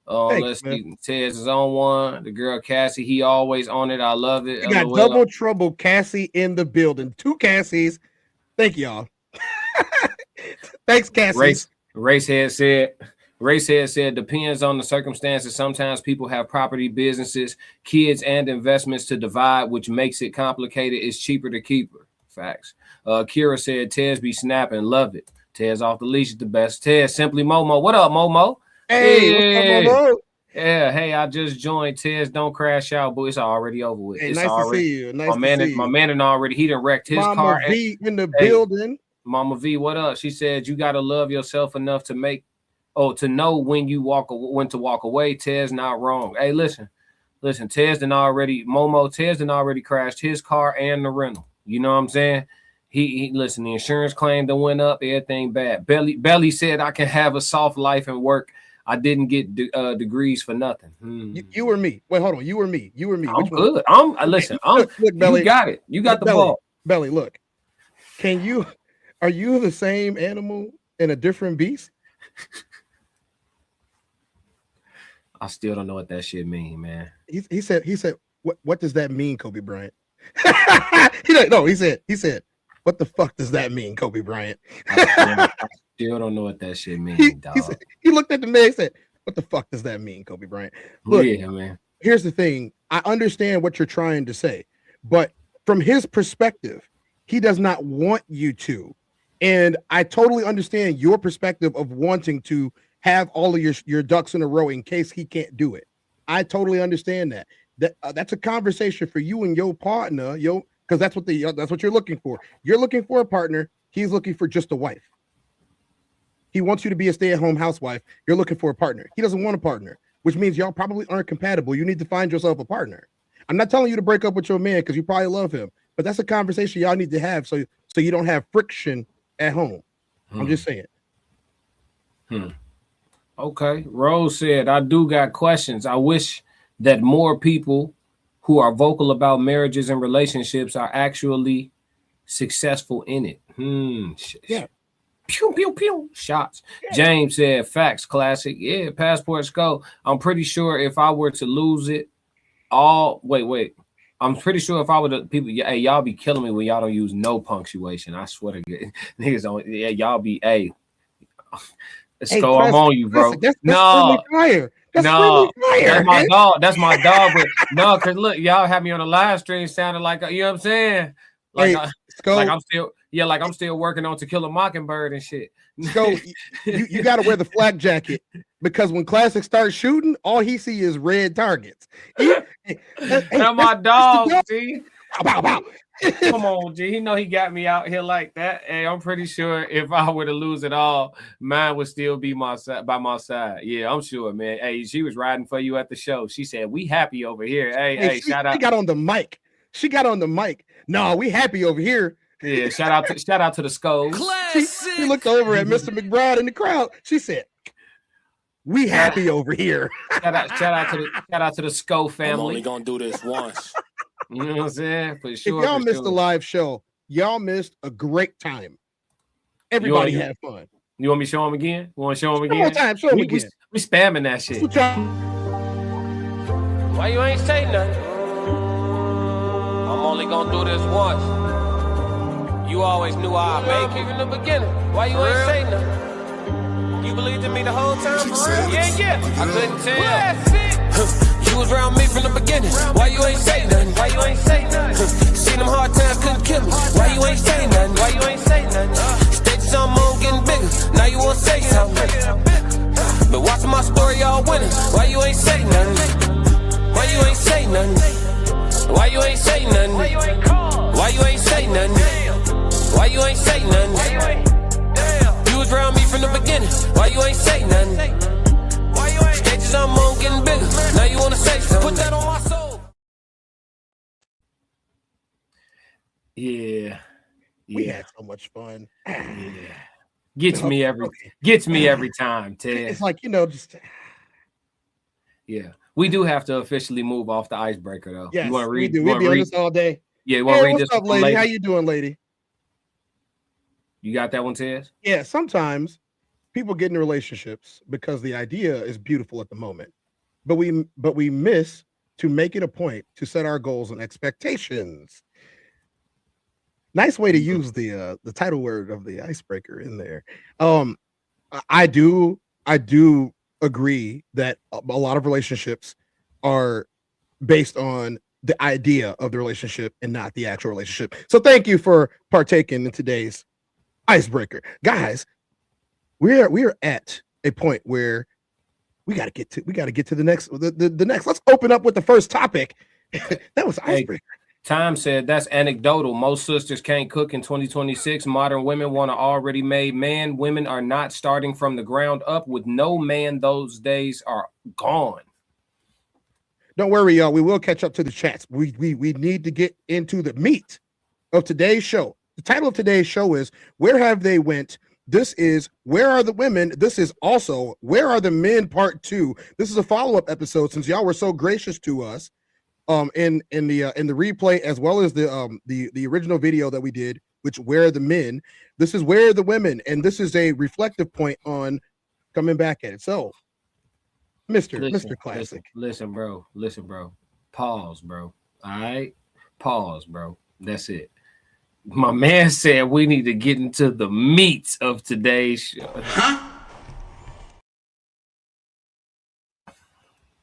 Let's see. Tez is on one. The girl Cassie, he always on it. I love it. We got double trouble Cassie in the building. 2 Cassies. Thank y'all. Thanks, Cassie. Racehead said, depends on the circumstances. Sometimes people have property, businesses, kids, and investments to divide, which makes it complicated. It's cheaper to keep her. Facts. Kira said, Tez be snapping. Love it. Tez off the leash is the best. Tez, Simply Momo. What up, Momo? Hey, what's up, Momo? Yeah, hey, I just joined. Tez, don't crash out, but it's already over with. Hey, it's nice already, to see you. Nice my man, to see you. My man and already, he done wrecked his Mama car. V in the building. Mama V, what up? She said, you got to love yourself enough to know when to walk away. Tez not wrong. Hey, listen, Tez done already crashed his car and the rental. You know what I'm saying? He listen, the insurance claim that went up, everything bad. Belly said, I can have a soft life and work. I didn't get degrees for nothing. You or me? Wait, hold on. You or me? I'm good. Listen. Look, Belly, you got it. You got the ball. Belly, look. Are you the same animal in a different beast? I still don't know what that shit mean, man. He said, what does that mean, Kobe Bryant? He said, what the fuck does that mean, Kobe Bryant? I still don't know what that shit means, dog. He looked at the man and said, what the fuck does that mean, Kobe Bryant? Look, yeah, man. Here's the thing. I understand what you're trying to say, but from his perspective, he does not want you to. And I totally understand your perspective of wanting to have all of your ducks in a row in case he can't do it. I totally understand that. That's a conversation for you and your partner, because that's what you're looking for. You're looking for a partner. He's looking for just a wife. He wants you to be a stay-at-home housewife. You're looking for a partner. He doesn't want a partner, which means y'all probably aren't compatible. You need to find yourself a partner. I'm not telling you to break up with your man because you probably love him, but that's a conversation y'all need to have so you don't have friction at home. I'm just saying. Okay. Rose said, I do got questions. I wish that more people who are vocal about marriages and relationships are actually successful in it. Yeah. Pew, pew, pew. Shots. Yeah. James said, facts, classic. Yeah, passports go. I'm pretty sure if I were to lose it all, wait. I'm pretty sure if I were to people, hey, y'all be killing me when y'all don't use no punctuation. I swear to God. Niggas don't, yeah, y'all be, hey, Sco, I'm on you, bro. That's really fire. That's my dog. That's my dog. But no, because look, y'all have me on the live stream sounding like, you know what I'm saying? Like, I'm still working on To Kill a Mockingbird and shit. So you got to wear the flak jacket because when Classic starts shooting, all he see is red targets. That's my dog, G. Come on, G. He know he got me out here like that. Hey, I'm pretty sure if I were to lose it all, mine would still be by my side. Yeah, I'm sure, man. Hey, she was riding for you at the show. She said, "We happy over here." Hey, shout out. She got on the mic. No, we happy over here. Yeah, shout out to the Skulls. She looked over at Mr. McBride in the crowd. She said, "We happy over here." Shout out to the Skull family. I'm only gonna do this once. You know what I'm saying? For sure. If y'all missed the live show, y'all missed a great time. Everybody had fun. You want me to show them again? You want to show them again? One more time, show them again. We spamming that shit. Why you ain't say nothing? I'm only gonna do this once. You always knew I'd make it in the beginning. Why you ain't say nothing? You believed in me the whole time? Yeah. I couldn't tell. You was around me from the beginning. Why you ain't say nothing? Why you ain't say nothing? Seen them hard times, couldn't kill me. Why you ain't say nothing? Why you ain't say nothing? Stages on moon getting bigger. Now you wanna say something. But watching my story, y'all winning. Why you ain't say nothing? Why you ain't say nothing? Why you ain't say nothing? Why you ain't call? Why you ain't say nothing? Why you ain't say nothing? You was around me from the beginning. Why you ain't say nothing? Stages I'm on getting bigger. Now you wanna say something? Put that on my soul. Yeah. We had so much fun. Yeah. Gets me every time, Ted. It's like, just yeah. We do have to officially move off the icebreaker, though. Yes, you want to read? We do. We'll be on this all day. Yeah, you want to read this? What's up, lady? How you doing, lady? You got that one, Ted? Yeah, sometimes people get in relationships because the idea is beautiful at the moment, but we miss to make it a point to set our goals and expectations. Nice way to use the title word of the icebreaker in there. I do agree that a lot of relationships are based on the idea of the relationship and not the actual relationship. So thank you for partaking in today's icebreaker, guys. We're at a point where we got to get to the next. Let's open up with the first topic. That was icebreaker. Time said that's anecdotal. Most sisters can't cook in 2026. Modern women want an already made man. Women are not starting from the ground up with no man. Those days are gone. Don't worry, y'all. We will catch up to the chats. We need to get into the meat of today's show. The title of today's show is Where Have They Went? This is Where Are the Women? This is also Where Are the Men Part 2. This is a follow-up episode since y'all were so gracious to us in the replay, as well as the original video that we did, which Where Are the Men? This is Where Are the Women? And this is a reflective point on coming back at it. So Mr. Classic. Listen, bro. Pause, bro. All right. Pause, bro. That's it. My man said we need to get into the meat of today's show. Huh?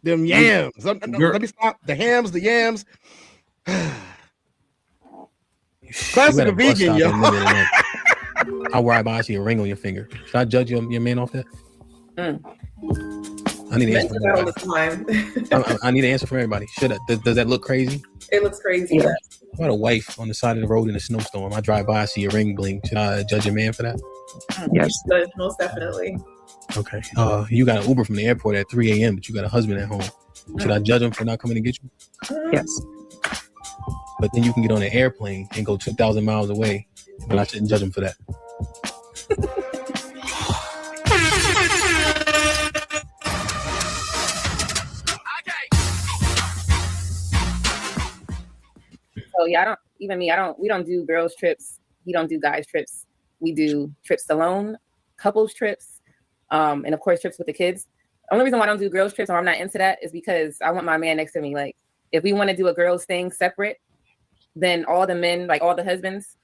Them yams. Let me stop. The hams, the yams. Classic a vegan, yo. I'll worry about I see a ring on your finger. Should I judge your man off that? I need an answer from everybody. I need an answer from everybody. Does that look crazy? It looks crazy. Yeah. I had a wife on the side of the road in a snowstorm. I drive by, I see a ring blink. Should I judge a man for that? Yes, most definitely. Okay. You got an Uber from the airport at 3 a.m., but you got a husband at home. Should I judge him for not coming to get you? Yes. But then you can get on an airplane and go 2,000 miles away, but I shouldn't judge him for that. So yeah, we don't do girls trips. We don't do guys trips. We do trips alone, couples trips, and of course trips with the kids. The only reason why I don't do girls trips or I'm not into that is because I want my man next to me. Like if we want to do a girls thing separate, then all the men, like all the husbands,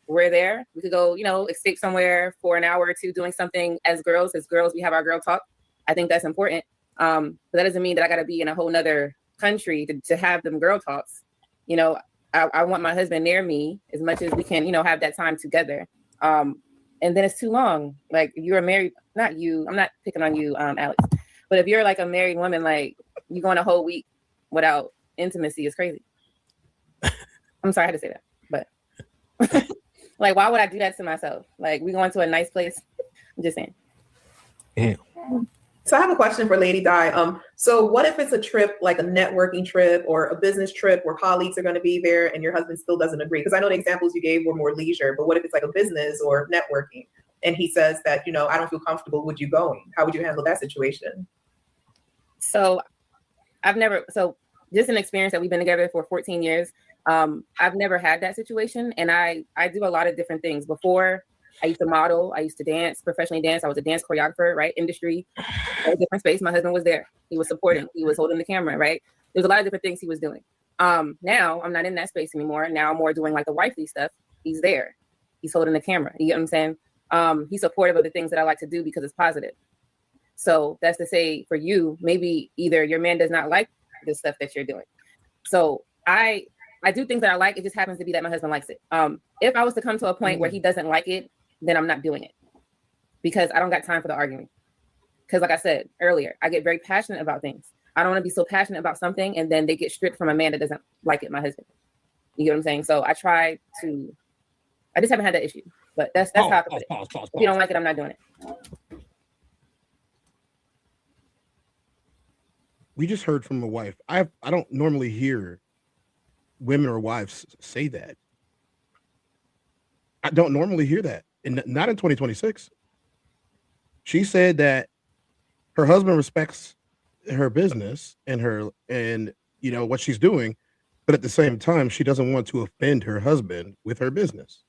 we're there. We could go, escape somewhere for an hour or two doing something as girls. As girls, we have our girl talk. I think that's important. But that doesn't mean that I got to be in a whole nother country to have them girl talks. I want my husband near me as much as we can, have that time together. And then it's too long. Like if you're a married, not you, I'm not picking on you, Alex, but if you're like a married woman, like you going a whole week without intimacy is crazy. I'm sorry I had to say that, but like, why would I do that to myself? Like we going to a nice place. I'm just saying. Damn. So I have a question for Lady Di. So what if it's a trip, like a networking trip or a business trip where colleagues are going to be there and your husband still doesn't agree? Because I know the examples you gave were more leisure, but what if it's like a business or networking and he says that, I don't feel comfortable with you going? How would you handle that situation? So just an experience that we've been together for 14 years. I've never had that situation. And I do a lot of different things. Before, I used to model. I used to dance, professionally dance. I was a dance choreographer, right? Industry, a different space. My husband was there. He was supporting. He was holding the camera, right? There's a lot of different things he was doing. Now I'm not in that space anymore. Now I'm more doing like the wifely stuff. He's there. He's holding the camera. You get what I'm saying? He's supportive of the things that I like to do because it's positive. So that's to say for you, maybe either your man does not like the stuff that you're doing. So I do things that I like. It just happens to be that my husband likes it. If I was to come to a point where he doesn't like it, then I'm not doing it because I don't got time for the arguing. Because like I said earlier, I get very passionate about things. I don't want to be so passionate about something and then they get stripped from a man that doesn't like it, my husband. You get what I'm saying? So I just haven't had that issue. But that's how I put it. If you don't like it, I'm not doing it. We just heard from a wife. I don't normally hear women or wives say that. I don't normally hear that, and not in 2026. She said that her husband respects her business and you know what she's doing, but at the same time, she doesn't want to offend her husband with her business.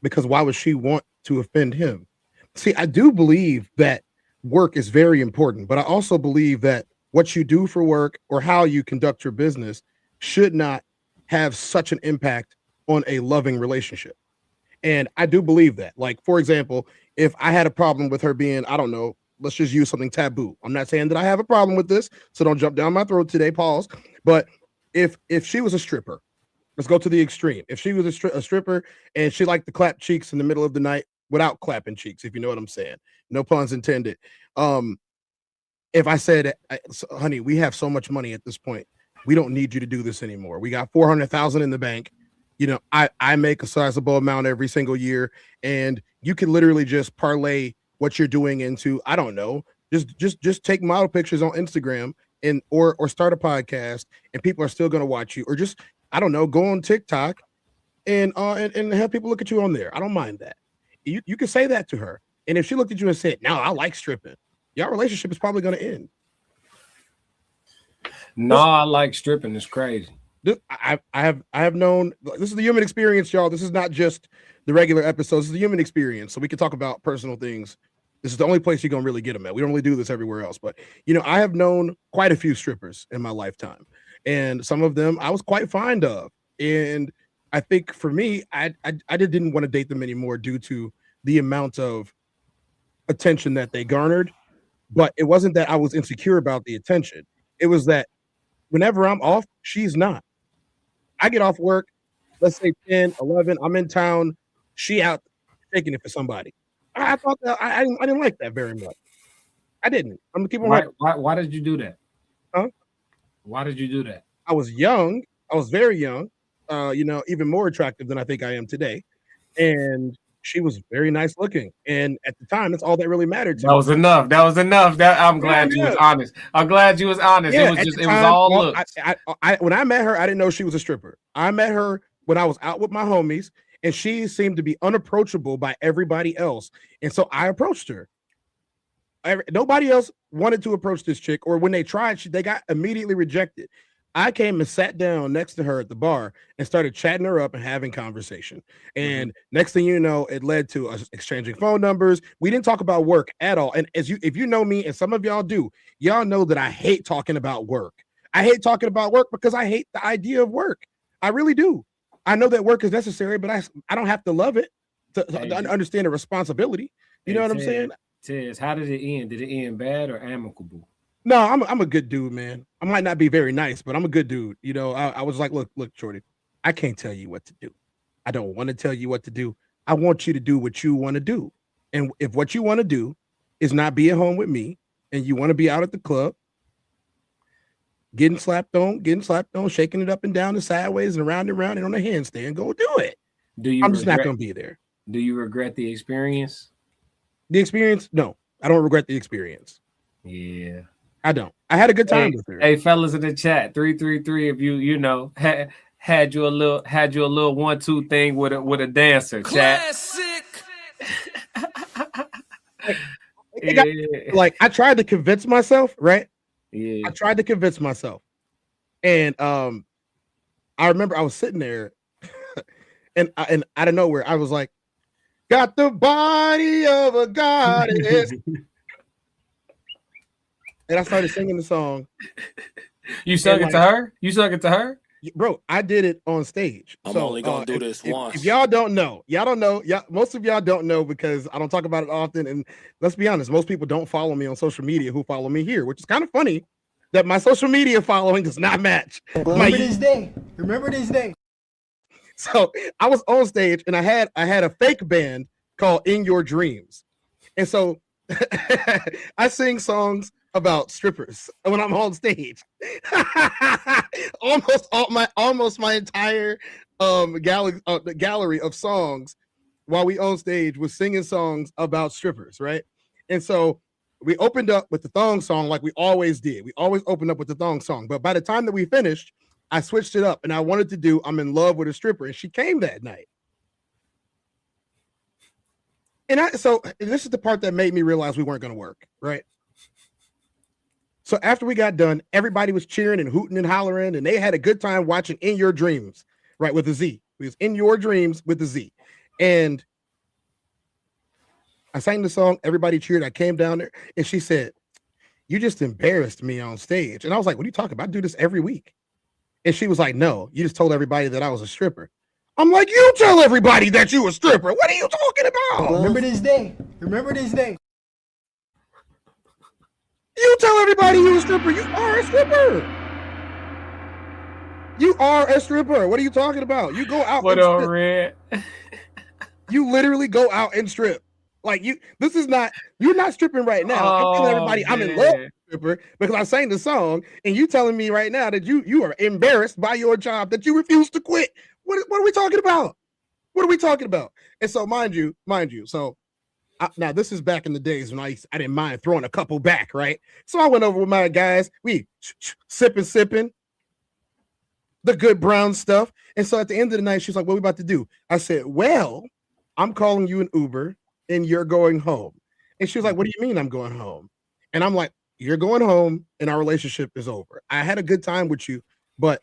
Because why would she want to offend him? See, I do believe that work is very important, but I also believe that what you do for work or how you conduct your business should not have such an impact on a loving relationship. And I do believe that. Like, for example, if I had a problem with her being, I don't know, let's just use something taboo. I'm not saying that I have a problem with this, so don't jump down my throat today, pause. But if she was a stripper, let's go to the extreme. If she was a stripper and she liked to clap cheeks in the middle of the night without clapping cheeks, if you know what I'm saying, no puns intended. If I said, honey, we have so much money at this point, we don't need you to do this anymore. We got 400,000 in the bank. You know, I make a sizable amount every single year, and you can literally just parlay what you're doing into, I don't know, just take model pictures on Instagram and or start a podcast, and people are still going to watch you, or just, I don't know, go on TikTok and have people look at you on there. I don't mind that. You can say that to her, and if she looked at you and said, "No, I like stripping," your relationship is probably going to end. No, I like stripping. It's crazy. I have known, this is the human experience, y'all. This is not just the regular episodes. This is the human experience. So we can talk about personal things. This is the only place you're going to really get them at. We don't really do this everywhere else. But, you know, I have known quite a few strippers in my lifetime. And some of them I was quite fond of. And I think for me, I didn't want to date them anymore due to the amount of attention that they garnered. But it wasn't that I was insecure about the attention. It was that whenever I'm off, she's not. I get off work, let's say 10, 11, I'm in town, she out taking it for somebody. I thought that I didn't like that very much. I didn't. I'm gonna keep on. Why did you do that? Huh? Why did you do that? I was young. I was very young. You know, even more attractive than I think I am today. And she was very nice looking. And at the time, that's all that really mattered to me. That was enough. I'm glad you was honest. I'm glad you was honest. Yeah, it was all looks. When I met her, I didn't know she was a stripper. I met her when I was out with my homies, and she seemed to be unapproachable by everybody else. And so I approached her. Nobody else wanted to approach this chick, or when they tried, they got immediately rejected. I came and sat down next to her at the bar and started chatting her up and having conversation. And next thing you know, it led to us exchanging phone numbers. We didn't talk about work at all. And if you know me, and some of y'all do, y'all know that I hate talking about work. I hate talking about work because I hate the idea of work. I really do. I know that work is necessary, but I don't have to love it to understand the responsibility. You know what I'm saying? Tez, how did it end? Did it end bad or amicable? No, I'm a good dude, man. I might not be very nice, but I'm a good dude. You know, I was like, look, Shorty, I can't tell you what to do. I don't want to tell you what to do. I want you to do what you want to do. And if what you want to do is not be at home with me, and you want to be out at the club, getting slapped on, shaking it up and down and sideways and around and on a handstand, go do it. I'm just not going to be there. Do you regret the experience? The experience? No, I don't regret the experience. Yeah. I don't. I had a good time with her. Hey, fellas in the chat, 333. If you know had you a little 1-2 thing with a dancer. Classic. Chat. Like I tried to convince myself, right? Yeah. I tried to convince myself, and I remember I was sitting there, and out of nowhere I was like, "Got the body of a goddess." And I started singing the song, You sung it to her? You sung it to her? Bro, I did it on stage. I'm only gonna do this once. If y'all don't know, most of y'all don't know because I don't talk about it often. And let's be honest, most people don't follow me on social media who follow me here, which is kind of funny that my social media following does not match. Remember this day. Remember this day. So I was on stage and I had a fake band called In Your Dreams. And so I sing songs about strippers when I'm on stage. almost my entire gallery of songs while we on stage was singing songs about strippers, right? And so we opened up with the thong song like we always did. We always opened up with the thong song. But by the time that we finished, I switched it up and I wanted to do I'm in love with a stripper, and she came that night. And this is the part that made me realize we weren't going to work, right? So after we got done, everybody was cheering and hooting and hollering, and they had a good time watching In Your Dreams, right, with a Z. It was In Your Dreams with a Z. And I sang the song, everybody cheered. I came down there, and she said, "You just embarrassed me on stage." And I was like, "What are you talking about? I do this every week." And she was like, "No, you just told everybody that I was a stripper." I'm like, "You tell everybody that you a stripper. What are you talking about?" Remember this day. Remember this day. You tell everybody you a stripper. You are a stripper. You are a stripper. What are you talking about? You go out and strip. Red? You literally go out and strip. Like you're not stripping right now. I'm telling everybody I'm in love with a stripper because I sang the song, and you telling me right now that you are embarrassed by your job, that you refuse to quit. What are we talking about? What are we talking about? And so mind you, so now this is back in the days when I didn't mind throwing a couple back, right? So I went over with my guys, we sipping the good brown stuff. And so at the end of the night, she's like, "What are we about to do?" I said, "Well, I'm calling you an Uber and you're going home." And she was like, "What do you mean I'm going home?" And I'm like, "You're going home and our relationship is over. I had a good time with you, but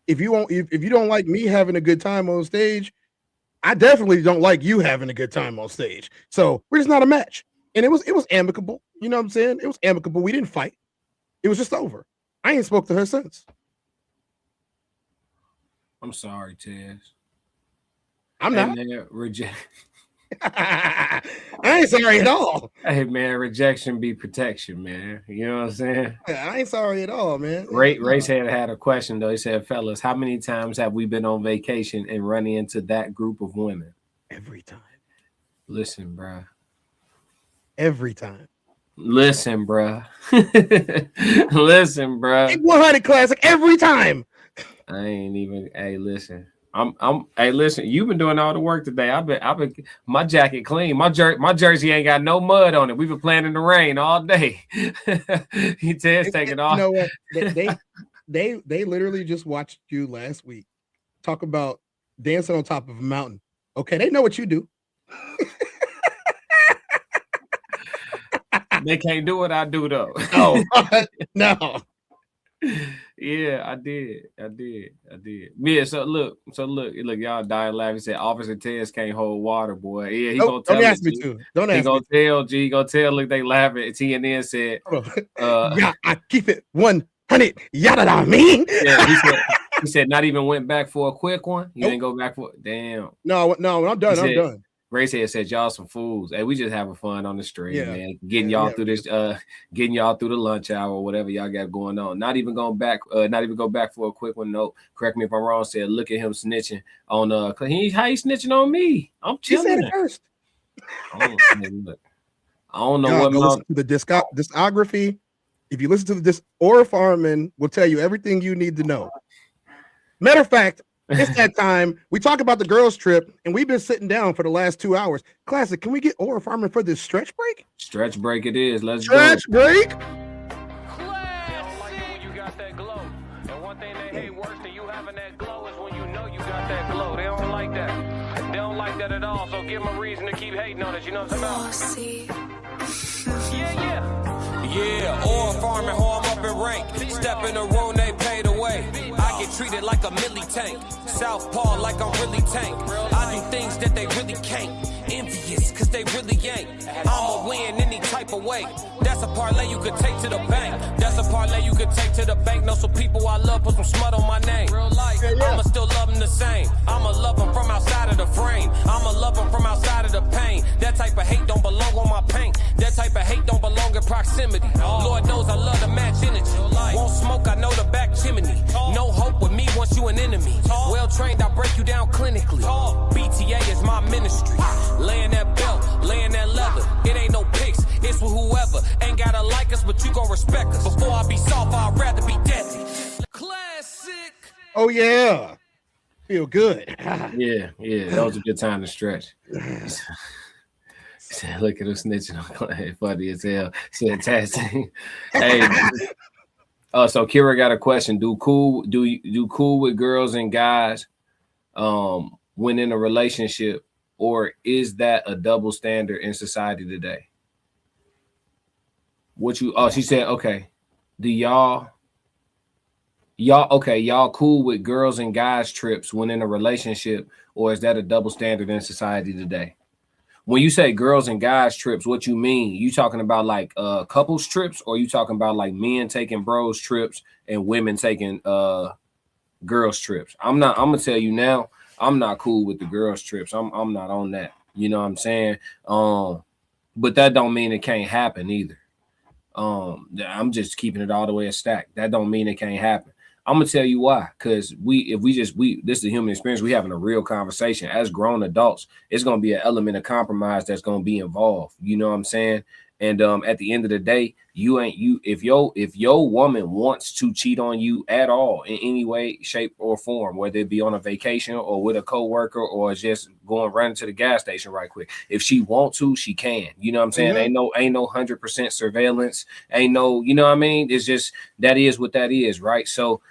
if you don't like me having a good time on stage, I definitely don't like you having a good time on stage. So we're just not a match." And it was amicable. You know what I'm saying? It was amicable. We didn't fight. It was just over. I ain't spoke to her since. I'm sorry, Tez. I'm not. I ain't sorry at all. Hey man, rejection be protection, man. You know what I'm saying? I ain't sorry at all, man. Race had a question though. He said, "Fellas, how many times have we been on vacation and running into that group of women?" Every time. Listen, bruh. Every time. Listen, bruh. Listen, bruh. 100 classic every time. I ain't even. Hey, listen. Hey, listen. You've been doing all the work today. I've been. My jacket clean. My jersey ain't got no mud on it. We've been playing in the rain all day. Ted's taking off. You know what? They literally just watched you last week talk about dancing on top of a mountain. Okay, they know what you do. They can't do what I do though. Oh no. Yeah, I did. Yeah, so look, y'all dying laughing. He said Officer Tez can't hold water, boy. Yeah, he gonna tell. Don't ask me to. Don't ask me. He gonna tell. Look, they laughing. TNN said, "Yeah, I keep it 100." Yada da mean. Yeah, he said not even went back for a quick one. He didn't go back for. Damn. No, I'm done. I'm done. Grace said y'all some fools. Hey, we just having fun on the stream, man. Getting y'all through this, getting y'all through the lunch hour or whatever y'all got going on. Not even go back for a quick one. No, correct me if I'm wrong. Said look at him snitching on how he snitching on me. I'm chilling. He said it first. I don't know what listen to the discography. If you listen to this, Aura Farman will tell you everything you need to know. Matter of fact, it's that time we talk about the girls' trip, and we've been sitting down for the last 2 hours. Classic, can we get Aura Farman for this stretch break? Stretch break it is. Let's stretch break. You got that glow. And one thing they hate worse than you having that glow is when you know you got that glow. They don't like that. They don't like that at all. So give them a reason to keep hating on it. You know what I'm talking about? Yeah. Yeah, or farming home up in rank. Step in the room, they pay the way. I get treated like a milli tank. Southpaw like I'm really tank. I do things that they really can't. Envious, cause they really ain't. I'ma win any type of way. That's a parlay you could take to the bank. That's a parlay you could take to the bank. Know some people I love, put some smut on my name. Real life, I'ma still love them the same. I'ma love them from outside of the frame. I'ma love them from outside of the pain. That type of hate don't belong on my paint. That type of hate don't belong in proximity. Lord knows I love to match energy. Won't smoke, I know the back chimney. No hope with me once you an enemy. Well trained, I break you down clinically. BTA is my ministry. Laying that belt, laying that leather. It ain't no pics, it's with whoever. Ain't gotta like us, but you gon' respect us. Before I be soft, I'd rather be deadly. Classic. Oh yeah, feel good. Yeah, that was a good time to stretch. Look at him snitching on Clay. Funny as hell. Fantastic. Hey, so Kira got a question. Do cool with girls and guys when in a relationship, or is that a double standard in society today? She said, okay. Do y'all cool with girls and guys trips when in a relationship, or is that a double standard in society today? When you say girls and guys trips, what you mean? You talking about like couples trips, or you talking about like men taking bros trips and women taking girls trips? I'm gonna tell you now, I'm not cool with the girls trips. I'm not on that. You know what I'm saying? But that don't mean it can't happen either. I'm just keeping it all the way a stack. That don't mean it can't happen. I'm gonna tell you why. Because this is the human experience. We having a real conversation as grown adults. It's gonna be an element of compromise that's gonna be involved. You know what I'm saying? And at the end of the day, if your woman wants to cheat on you at all in any way, shape, or form, whether it be on a vacation or with a coworker or just going running to the gas station right quick, if she wants to, she can. You know what I'm saying? Mm-hmm. Ain't no 100% surveillance. Ain't no, you know what I mean? It's just that is what that is, right? So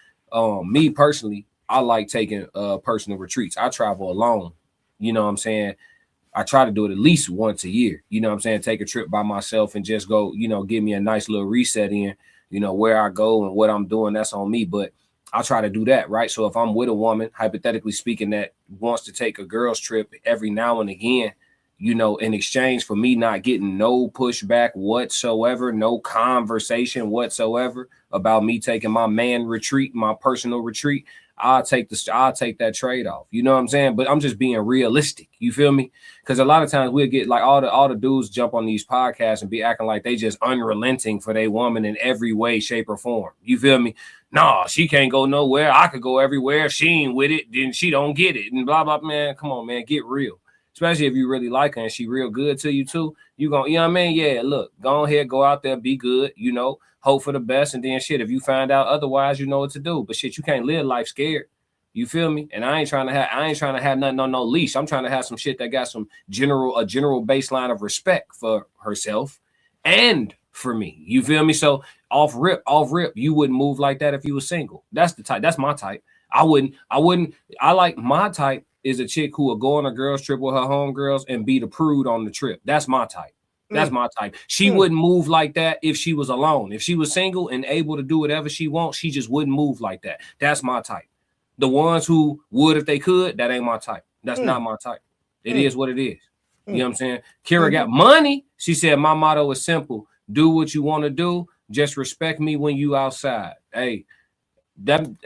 me personally, I like taking personal retreats. I travel alone. You know what I'm saying? I try to do it at least once a year. You know what I'm saying? Take a trip by myself and just go, give me a nice little reset in, where I go and what I'm doing. That's on me. But I try to do that, right? So if I'm with a woman, hypothetically speaking, that wants to take a girl's trip every now and again, in exchange for me not getting no pushback whatsoever, no conversation whatsoever about me taking my man retreat, my personal retreat, I'll take that trade-off. You know what I'm saying? But I'm just being realistic. You feel me? Because a lot of times we'll get like all the dudes jump on these podcasts and be acting like they just unrelenting for their woman in every way, shape, or form. You feel me? Nah, she can't go nowhere. I could go everywhere. If she ain't with it, then she don't get it. And blah, blah, man. Come on, man. Get real. Especially if you really like her and she real good to you too. You know what I mean? Yeah, look, go ahead, go out there, be good, hope for the best. And then shit, if you find out otherwise, you know what to do. But shit, you can't live life scared. You feel me? And I ain't trying to have nothing on no leash. I'm trying to have some shit that got some general baseline of respect for herself and for me. You feel me? So off rip, you wouldn't move like that if you were single. That's the type. That's my type. I like my type is a chick who will go on a girl's trip with her homegirls and be the prude on the trip. That's my type. That's my type. She wouldn't move like that if she was alone. If she was single and able to do whatever she wants, she just wouldn't move like that. That's my type. The ones who would if they could, that ain't my type. That's not my type. It is what it is. You know what I'm saying? Kira got money. She said, my motto is simple. Do what you want to do. Just respect me when you outside. Hey,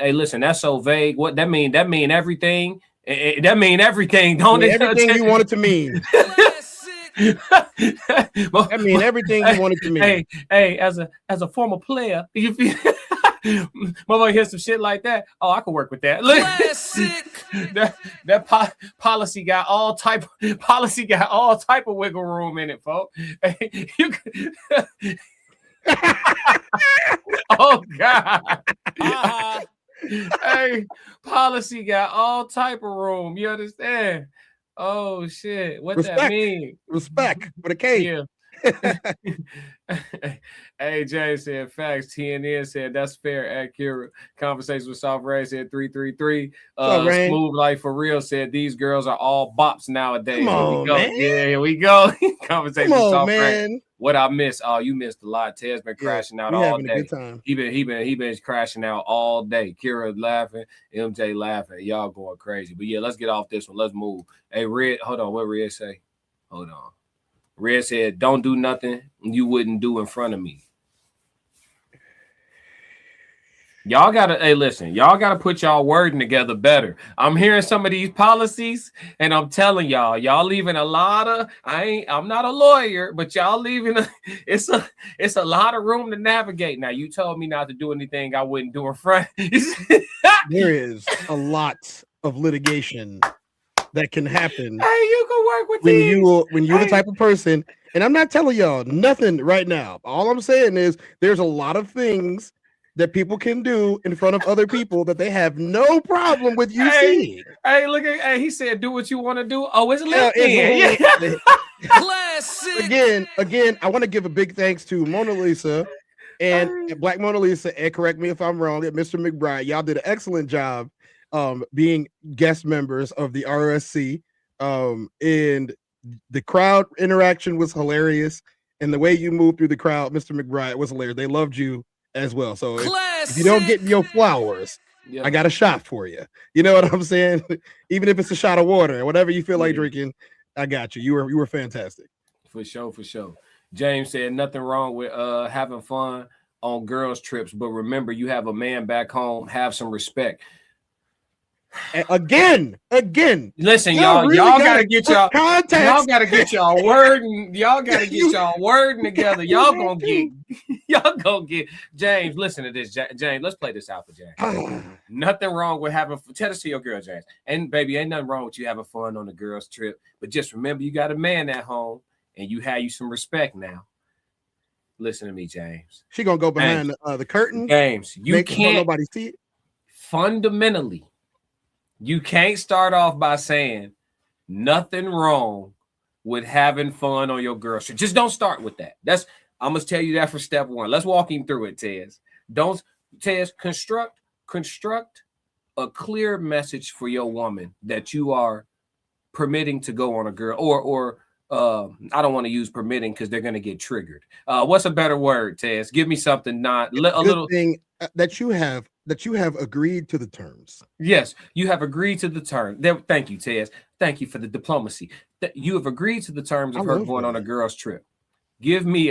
listen, that's so vague. What that mean? That mean everything. That mean everything, don't it? Everything you want it to mean. I mean everything you want it to mean. Hey, as a former player, you feel motherfucker hear some shit like that. Oh, I can work with that. Look, that policy got all type of wiggle room in it, folks. Hey, oh God. Hey, policy got all type of room. You understand? Oh shit. What respect, that mean? Respect with a K. Yeah. Hey, Jay said facts. TNN said that's fair, accurate. Conversation with Soft Ray said 333. Smooth Life for Real said these girls are all bops nowadays. Come on, man. Yeah, here we go. Conversation with Soft Ray. Man. What I missed? Oh, you missed a lot. Ted's been crashing out all having day. A good time. He been crashing out all day. Kira laughing, MJ laughing. Y'all going crazy. But yeah, let's get off this one. Let's move. Hey, Red, hold on. What Red say? Hold on. Red said, "Don't do nothing you wouldn't do in front of me." Y'all gotta, hey, listen, y'all gotta put y'all wording together better. I'm hearing some of these policies, and I'm telling y'all leaving a lot of. I'm not a lawyer, but y'all leaving it's a lot of room to navigate. Now, you told me not to do anything I wouldn't do in front. There is a lot of litigation that can happen. Hey, you can work with when you're the type of person, and I'm not telling y'all nothing right now. All I'm saying is there's a lot of things that people can do in front of other people that they have no problem with you seeing. Hey, look at he said, "Do what you want to do." Oh, it's LinkedIn. Classic. Again, I want to give a big thanks to Mona Lisa and Black Mona Lisa, and correct me if I'm wrong, and Mr. McBride. Y'all did an excellent job being guest members of the RSC. And the crowd interaction was hilarious, and the way you moved through the crowd, Mr. McBride, was hilarious. They loved you as well. So if you don't get your flowers, I got a shot for you. You know what I'm saying? Even if it's a shot of water or whatever you feel like drinking, I got you. You were fantastic. For sure. James said nothing wrong with having fun on girls' trips, but remember, you have a man back home. Have some respect. Again. Listen, y'all gotta get y'all context. Y'all gotta get y'all wording. Y'all gotta get y'all wording together. Y'all gonna get James. Listen to this, James. Let's play this out for James. Nothing wrong with having. Tell this to your girl, James. And baby, ain't nothing wrong with you having fun on the girls' trip. But just remember, you got a man at home, and you have you some respect now. Listen to me, James. She gonna go behind the curtain. James, you can't. Nobody see it. Fundamentally, you can't start off by saying nothing wrong with having fun on your girl trip. Just don't start with that. I'm gonna tell you that for step one. Let's walk him through it, Tez. Construct a clear message for your woman that you are permitting to go on a girl, or I don't want to use permitting because they're gonna get triggered. What's a better word, Tez? Give me something little thing that you have agreed to the terms. Yes, you have agreed to the term. Thank you, Tez. Thank you for the diplomacy. You have agreed to the terms of her going on a girl's trip. Give me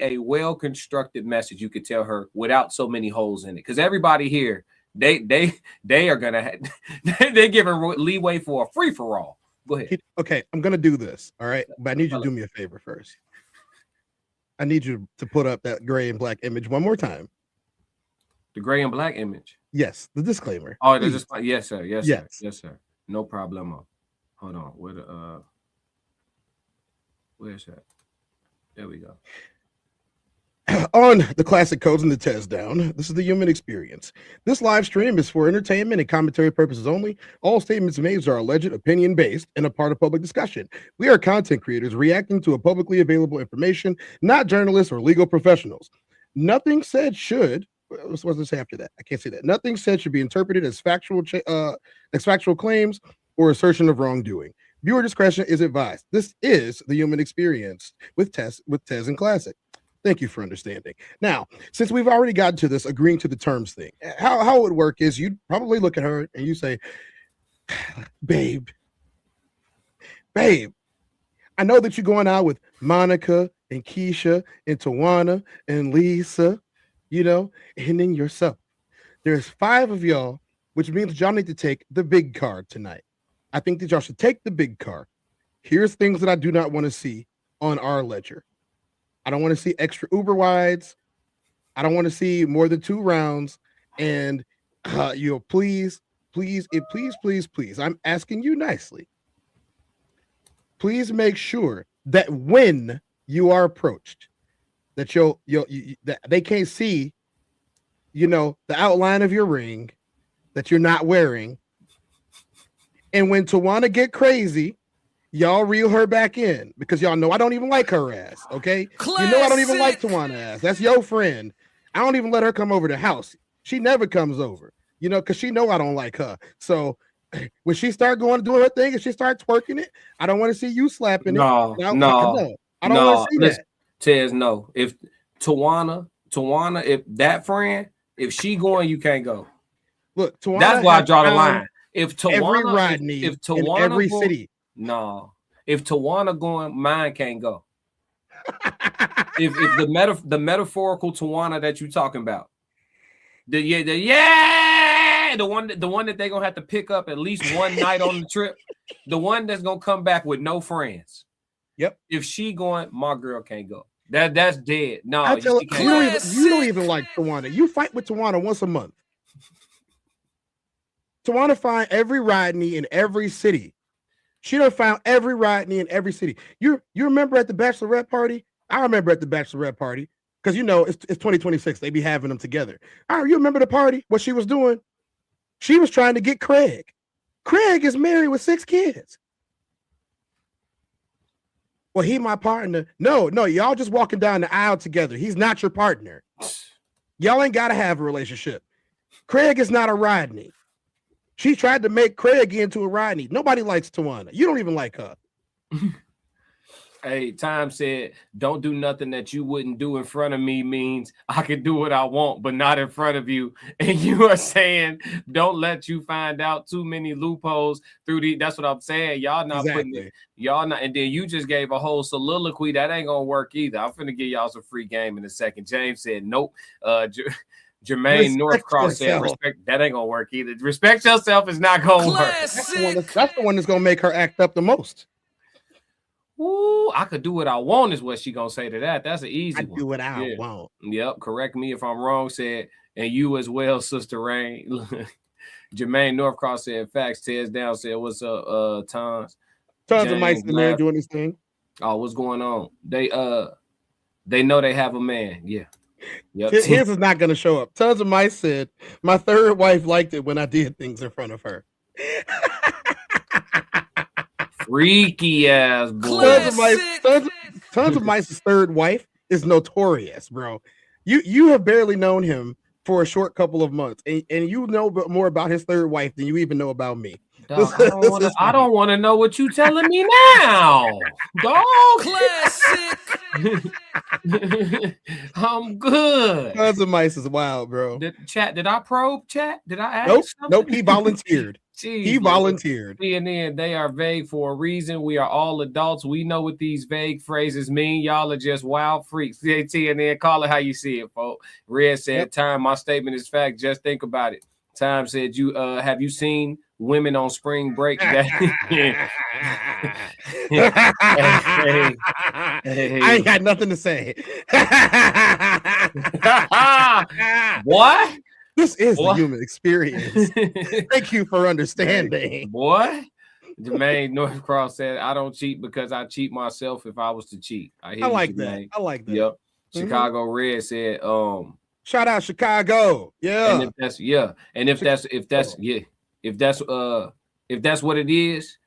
a well-constructed message you could tell her without so many holes in it. Because everybody here, they are gonna they're giving leeway for a free-for-all. Go ahead. Okay, I'm gonna do this. All right, but I need you to do me a favor first. I need you to put up that gray and black image one more time. The gray and black image. Yes, the disclaimer. Oh, yes, sir. Yes, sir. No problemo. Hold on. Where's that? There we go. On the classic codes and the test down, this is the human experience. This live stream is for entertainment and commentary purposes only. All statements made are alleged, opinion-based, and a part of public discussion. We are content creators reacting to a publicly available information, not journalists or legal professionals. Nothing said should. What does it say after that? I can't say that. Nothing said should be interpreted as factual claims or assertion of wrongdoing. Viewer discretion is advised. This is the human experience with Tez and Classic. Thank you for understanding. Now, since we've already gotten to this agreeing to the terms thing, how it would work is you'd probably look at her and you say, babe, I know that you're going out with Monica and Keisha and Tawana and Lisa, you know, and then yourself. There's 5 of y'all, which means y'all need to take the big card tonight. I think that y'all should take the big card. Here's things that I do not want to see on our ledger. I don't want to see extra Uber wides. I don't want to see more than 2 rounds. And please, I'm asking you nicely. Please make sure that when you are approached, that that they can't see, the outline of your ring that you're not wearing. And when Tawana get crazy y'all reel her back in because y'all know I don't even like her ass. Okay, you know I don't even like Tawana ass. That's your friend. I don't even let her come over to the house. She never comes over. You know, because she know I don't like her. So when she start doing her thing and she start twerking it, I don't want to see you slapping it. No, I don't want to see that. Tez, no. If Tawana, if that friend, if she going, you can't go. Look, Tawana, that's why I draw the line. If Tawana, if Tawana in every going, city, no. If Tawana going, mine can't go. if the metaphorical Tawana that you talking about, the one that they gonna have to pick up at least one night on the trip, the one that's gonna come back with no friends. Yep. If she going, my girl can't go. That's dead. No, I tell her, you don't even like Tawana. You fight with Tawana once a month. Tawana find every Rodney in every city. She done found every Rodney in every city. You remember at the bachelorette party? I remember at the bachelorette party because you know it's 2026. They be having them together. Oh, you remember the party? What she was doing? She was trying to get Craig. Craig is married with 6 kids. Well, he my partner. No, y'all just walking down the aisle together. He's not your partner. Y'all ain't got to have a relationship. Craig is not a Rodney. She tried to make Craig into a Rodney. Nobody likes Tawana. You don't even like her. Hey, Time said, don't do nothing that you wouldn't do in front of me means I can do what I want, but not in front of you. And you are saying, don't let you find out too many loopholes through that's what I'm saying. Y'all not putting it, y'all not, and then you just gave a whole soliloquy. That ain't gonna work either. I'm finna give y'all some free game in a second. James said, nope. Jermaine Northcross said, respect, that ain't gonna work either. Respect yourself is not gonna work. That's the one that's gonna make her act up the most. Ooh, I could do what I want is what she gonna say to that. That's an easy one. Do what I want. Yep, correct me if I'm wrong, said, and you as well, Sister Rain. Jermaine Northcross said, facts. Tez Down said, what's up, Tons of mice in there doing this thing. Oh, what's going on? They know they have a man. Yeah. Yep. His is not gonna show up. Tons of mice said, my third wife liked it when I did things in front of her. Freaky ass boy. Tons of Mice's third wife is notorious, bro. You have barely known him for a short couple of months, and you know more about his third wife than you even know about me. Dog, I don't want to know what you telling me now. Dog, classic. I'm good. Tons of Mice is wild, bro. Did I probe chat? Did I ask something? Nope, he volunteered. Jeez, he volunteered. CNN, they are vague for a reason. We are all adults. We know what these vague phrases mean. Y'all are just wild freaks. CNN, call it how you see it, folks. Red said, Time, my statement is fact. Just think about it. Time said, have you seen women on spring break? I ain't got nothing to say. What? This is the human experience. Thank you for understanding. Boy, Jermaine Northcross said, I don't cheat because I cheat myself if I was to cheat. I like that. I like that. Yep. Chicago Red said, shout out Chicago. Yeah. And if that's what it is,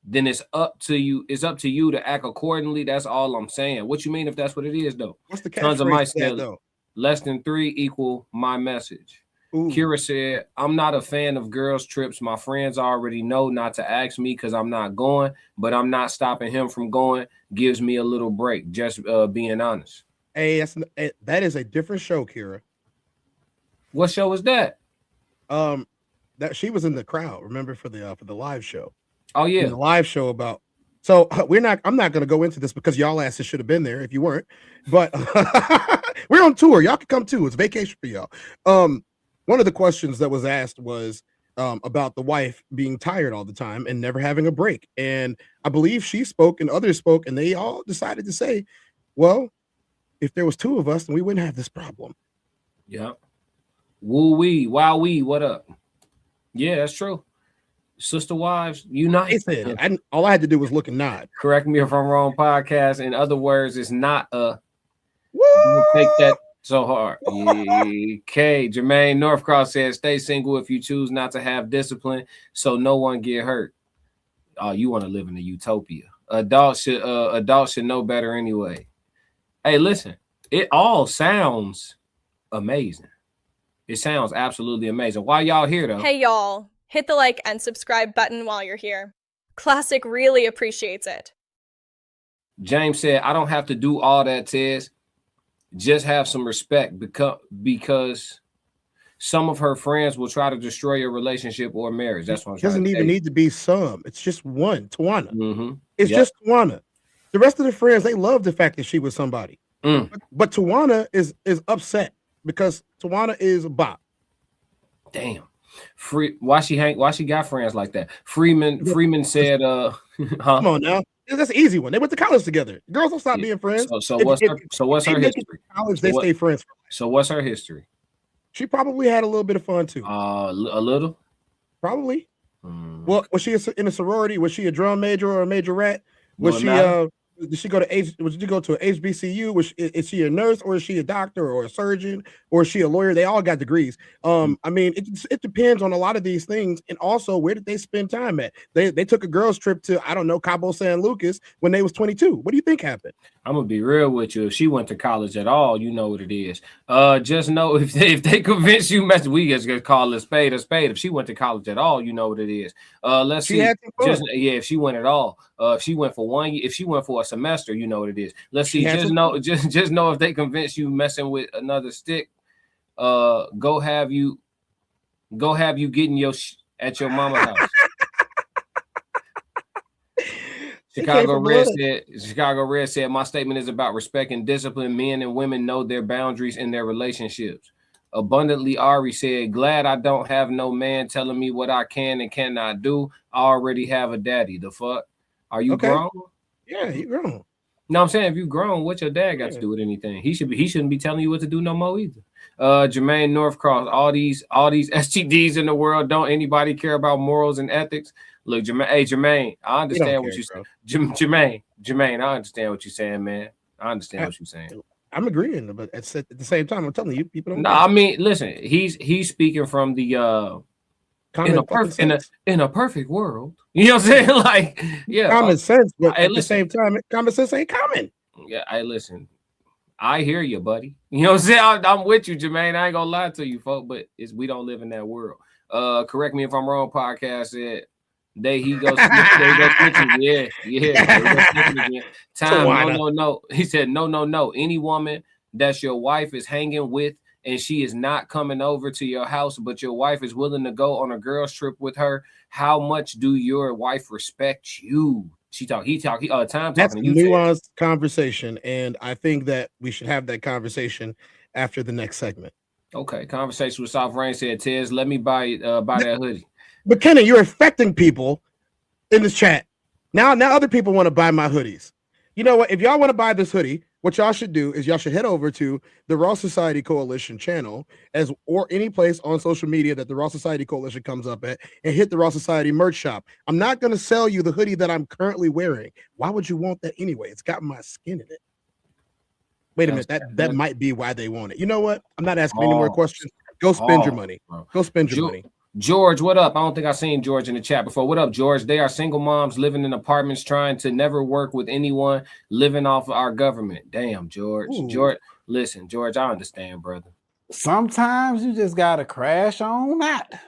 then it's up to you. It's up to you to act accordingly. That's all I'm saying. What you mean if that's what it is, though? What's the Tons of my though? Less than 3 equal my message. Ooh. Kira said, I'm not a fan of girls' trips. My friends already know not to ask me because I'm not going, but I'm not stopping him from going. Gives me a little break. Just being honest. Hey, that is a different show, Kira. What show is that? That she was in the crowd. Remember for the live show. Oh yeah, the live show about. So I'm not going to go into this because y'all asses should have been there if you weren't. But we're on tour. Y'all can come too. It's vacation for y'all. One of the questions that was asked was about the wife being tired all the time and never having a break. And I believe she spoke and others spoke, and they all decided to say, well, if there was 2 of us, then we wouldn't have this problem. Yep. Woo wee, wow wee, what up? Yeah, that's true. Sister wives, unite. All I had to do was look and nod. Correct me if I'm wrong, podcast. In other words, it's not a take that so hard. Okay. Jermaine Northcross says, stay single if you choose not to have discipline so no one get hurt. you want to live in a utopia. Adults should know better anyway. Hey, listen, it all sounds amazing. It sounds absolutely amazing. Why y'all here though? Hey y'all, hit the like and subscribe button while you're here. Classic really appreciates it. James said, I don't have to do all that, Tez. Just have some respect because some of her friends will try to destroy your relationship or marriage. That's what I'm trying to say. Doesn't even need to be some. It's just one, Tawana. Mm-hmm. It's just Tawana. The rest of the friends, they love the fact that she was somebody. But Tawana is upset because Tawana is a bop. Damn. Why she got friends like that? Freeman said, Come on now. That's an easy one. They went to college together. Girls don't stop being friends. So what's her history? College, they stay friends. So what's her history? She probably had a little bit of fun too. A little? Probably. Well, was she in a sorority? Was she a drum major or a majorette? Was she did she go to a HBCU? Is she a nurse or is she a doctor or a surgeon or is she a lawyer? They all got degrees. I mean, it depends on a lot of these things, and also where did they spend time at? They took a girls trip to, I don't know, Cabo San Lucas when they was 22. What do you think happened? I'm gonna be real with you. If she went to college at all, you know what it is. Just know if they convince you, we just gonna call a spade a spade. If she went to college at all, you know what it is. Let's see. If she went at all, if she went for 1 year, if she went for a semester, you know what it is. Let's see. Just know if they convince you messing with another stick, go have you getting your at your mama's house. Chicago Red said, my statement is about respect and discipline. Men and women know their boundaries in their relationships. Abundantly Ari said, glad I don't have no man telling me what I can and cannot do. I already have a daddy. The fuck? Are you grown? Yeah, you grown. No, I'm saying if you grown, what your dad got to do with anything? He shouldn't be telling you what to do no more either. Jermaine Northcross, all these STDs in the world, don't anybody care about morals and ethics? Look, Jermaine, I understand what you're saying. Jermaine, I understand what you're saying, man. I understand what you're saying. I'm agreeing, but at the same time, I'm telling you, people don't. No, I mean, listen, he's speaking from the in a perfect world. You know what I'm saying? Like, yeah, common sense, but at the same time, common sense ain't common. Yeah, listen. I hear you, buddy. You know what I'm saying? I'm with you, Jermaine. I ain't gonna lie to you, folks, but we don't live in that world. Correct me if I'm wrong. Podcast said he goes switching. Yeah. Time. No. He said no. Any woman that your wife is hanging with and she is not coming over to your house, but your wife is willing to go on a girls trip with her, how much do your wife respect you? Time talking. That's a nuanced conversation, and I think that we should have that conversation after the next segment. Okay, conversation with Soft Rain said, Tez, let me buy that hoodie. But Kenny, you're affecting people in this chat. Now other people want to buy my hoodies. You know what? If y'all want to buy this hoodie, what y'all should do is y'all should head over to the Raw Society Coalition channel or any place on social media that the Raw Society Coalition comes up at and hit the Raw Society merch shop. I'm not going to sell you the hoodie that I'm currently wearing. Why would you want that anyway? It's got my skin in it. Wait a minute. That might be why they want it. You know what? I'm not asking any more questions. Go spend your money. Go spend your money. George, what up? I don't think I've seen George in the chat before. What up, George? They are single moms living in apartments, trying to never work with anyone, living off of our government. Damn, George. Ooh. George, listen, George, I understand, brother. Sometimes you just gotta crash on that.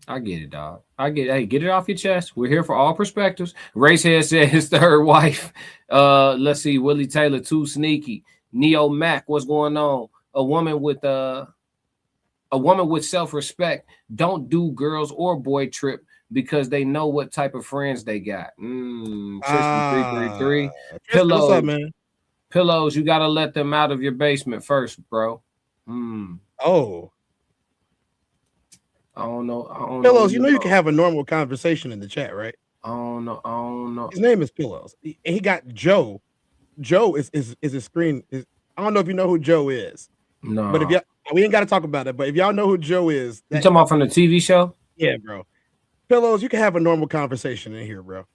I get it, dog. I get it. Hey, get it off your chest. We're here for all perspectives. Racehead said his third wife. Let's see. Willie Taylor, too sneaky. Neo Mac, what's going on? A woman with self-respect don't do girls or boy trip because they know what type of friends they got. Tristan 333. Pillows, what's up, man? Pillows, you gotta let them out of your basement first, bro. Oh. I don't know. Pillows, you know you can have a normal conversation in the chat, right? I don't know. His name is Pillows. He got Joe. Joe is his screen. I don't know if you know who Joe is. No. But if y'all, we ain't got to talk about it, but if y'all know who Joe is, you talking about from the TV show? Yeah, bro. Pillows, you can have a normal conversation in here, bro.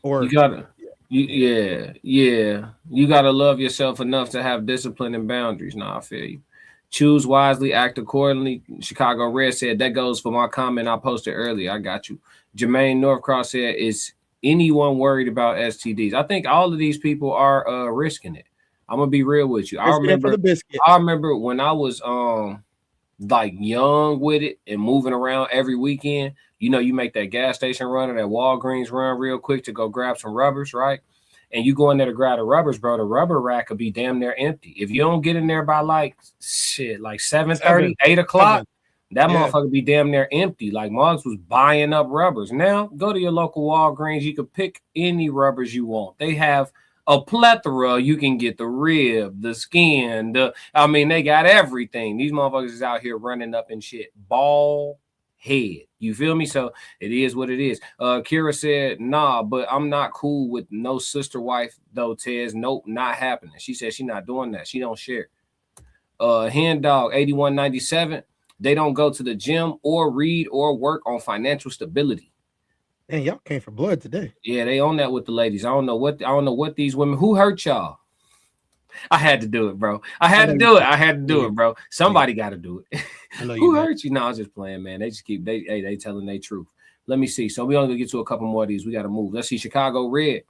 Or you gotta, you gotta love yourself enough to have discipline and boundaries. Nah, I feel you. Choose wisely, act accordingly. Chicago Red said that goes for my comment I posted earlier. I got you. Jermaine Northcross said, is anyone worried about STDs? I think all of these people are risking it. I'm gonna be real with you. I remember when I was like young with it and moving around every weekend. You know, you make that gas station run or that Walgreens run real quick to go grab some rubbers, right? And you go in there to grab the rubbers, bro, the rubber rack could be damn near empty. If you don't get in there by like 7:30, 8 o'clock, that motherfucker be damn near empty. Like Mugs was buying up rubbers. Now go to your local Walgreens. You can pick any rubbers you want. They have a plethora. You can get the rib, the skin, they got everything. These motherfuckers is out here running up and shit. Ball head. You feel me? So it is what it is. Kira said, nah, but I'm not cool with no sister wife though, Tez. Nope, not happening. She said she not doing that. She don't share. Hen Dog 8197. They don't go to the gym or read or work on financial stability. And y'all came for blood today. Yeah, they own that with the ladies. I don't know what these women who hurt y'all. I had to do it, bro. I had to do it, bro. Somebody got to do it. Who hurt you? No, I was just playing, man. They just keep they telling their truth. Let me see. So we only gonna get to a couple more of these. We got to move. Let's see. Chicago Red.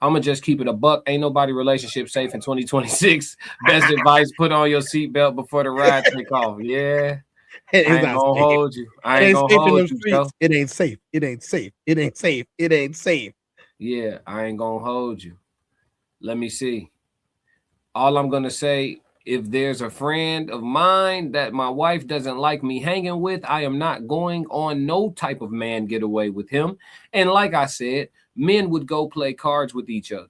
I'm gonna just keep it a buck. Ain't nobody relationship safe in 2026. Best advice: put on your seatbelt before the ride take off. Yeah. I ain't gonna hold you. I ain't gonna hold you, bro. It ain't safe. It ain't safe. It ain't safe. It ain't safe. Yeah, I ain't gonna hold you. Let me see. All I'm gonna say, if there's a friend of mine that my wife doesn't like me hanging with, I am not going on no type of man getaway with him. And like I said, men would go play cards with each other.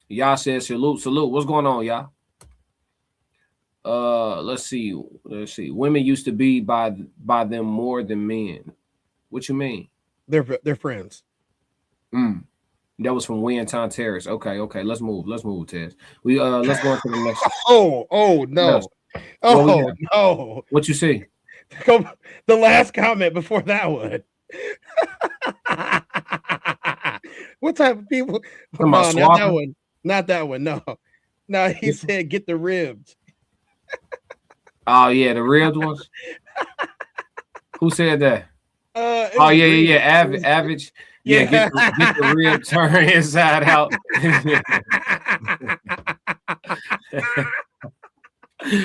Y'all said salute. What's going on, y'all? Let's see. Women used to be by them more than men. What you mean? They're friends. That was from Winton Terrace. Okay. Let's move, Tez. We let's go into the next. Oh no. No. What you see? The last comment before that one. What type of people? Come on, not that one. Not that one. No, he said get the ribs. Oh yeah, the ribbed ones. Who said that? Yeah. Average. Yeah, get the rib turn inside out.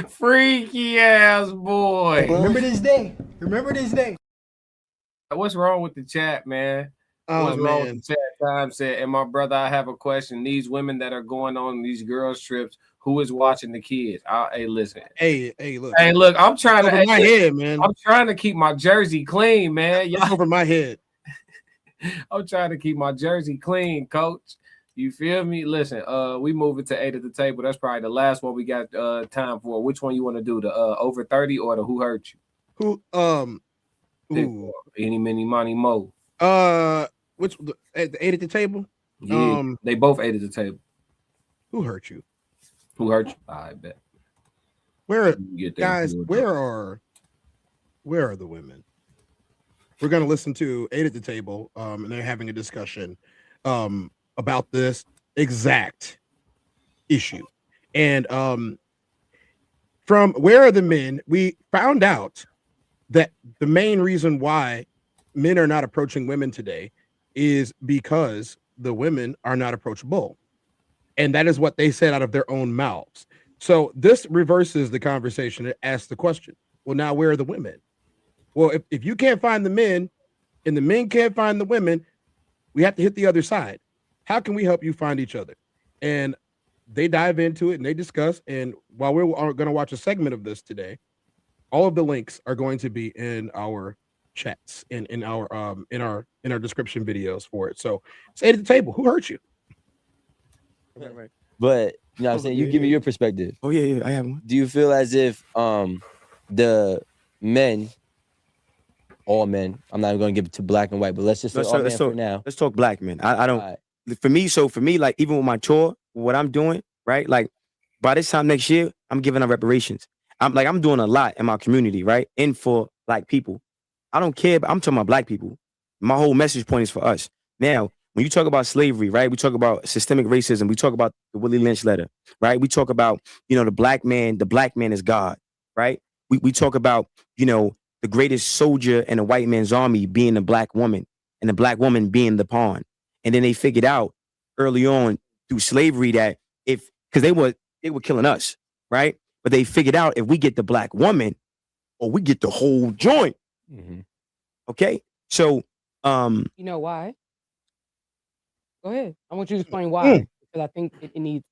Freaky ass boy. Remember this day. Remember this day. What's wrong with the chat, man? What's wrong with the chat? Time said, and my brother, I have a question. These women that are going on these girls' trips, who is watching the kids? Hey, listen. Hey, look. I'm trying to over my head, man. I'm trying to keep my jersey clean, man. Y'all over my head. I'm trying to keep my jersey clean, coach. You feel me? Listen, we moving to 8 at the table. That's probably the last one we got time for. Which one you want to do? The over 30 or the who hurt you? Any, many, money, mo. Which the 8 at the table? Yeah, they both 8 at the table. Who hurt you? Who hurt you? I bet. Where are the women? We're going to listen to 8 at the table, and they're having a discussion about this exact issue. And from Where Are the Men, we found out that the main reason why men are not approaching women today is because the women are not approachable. And that is what they said out of their own mouths. So this reverses the conversation. It asks the question, well, now where are the women? Well, if you can't find the men and the men can't find the women, we have to hit the other side. How can we help you find each other? And they dive into it and they discuss. And while we're going to watch a segment of this today, all of the links are going to be in our chats and in our description videos for it. So say at the table, who hurt you? Right. But you know what I'm saying? You give me your perspective. Oh yeah, I have one. Do you feel as if the men, all men, I'm not even gonna give it to black and white, but let's just say all men for now. Let's talk black men. I don't for me, like even with my chore, what I'm doing, right? Like by this time next year, I'm giving out reparations. I'm doing a lot in my community, right? And for black people. I don't care, but I'm talking about black people. My whole message point is for us. Now, when you talk about slavery, right? We talk about systemic racism. We talk about the Willie Lynch letter, right? We talk about, the black man is God, right? We talk about, the greatest soldier in a white man's army being a black woman and the black woman being the pawn. And then they figured out early on through slavery that because they were killing us, right? But they figured out if we get the black woman or we get the whole joint. Mm-hmm. Okay. So, you know why? Go ahead. I want you to explain why, because I think it needs.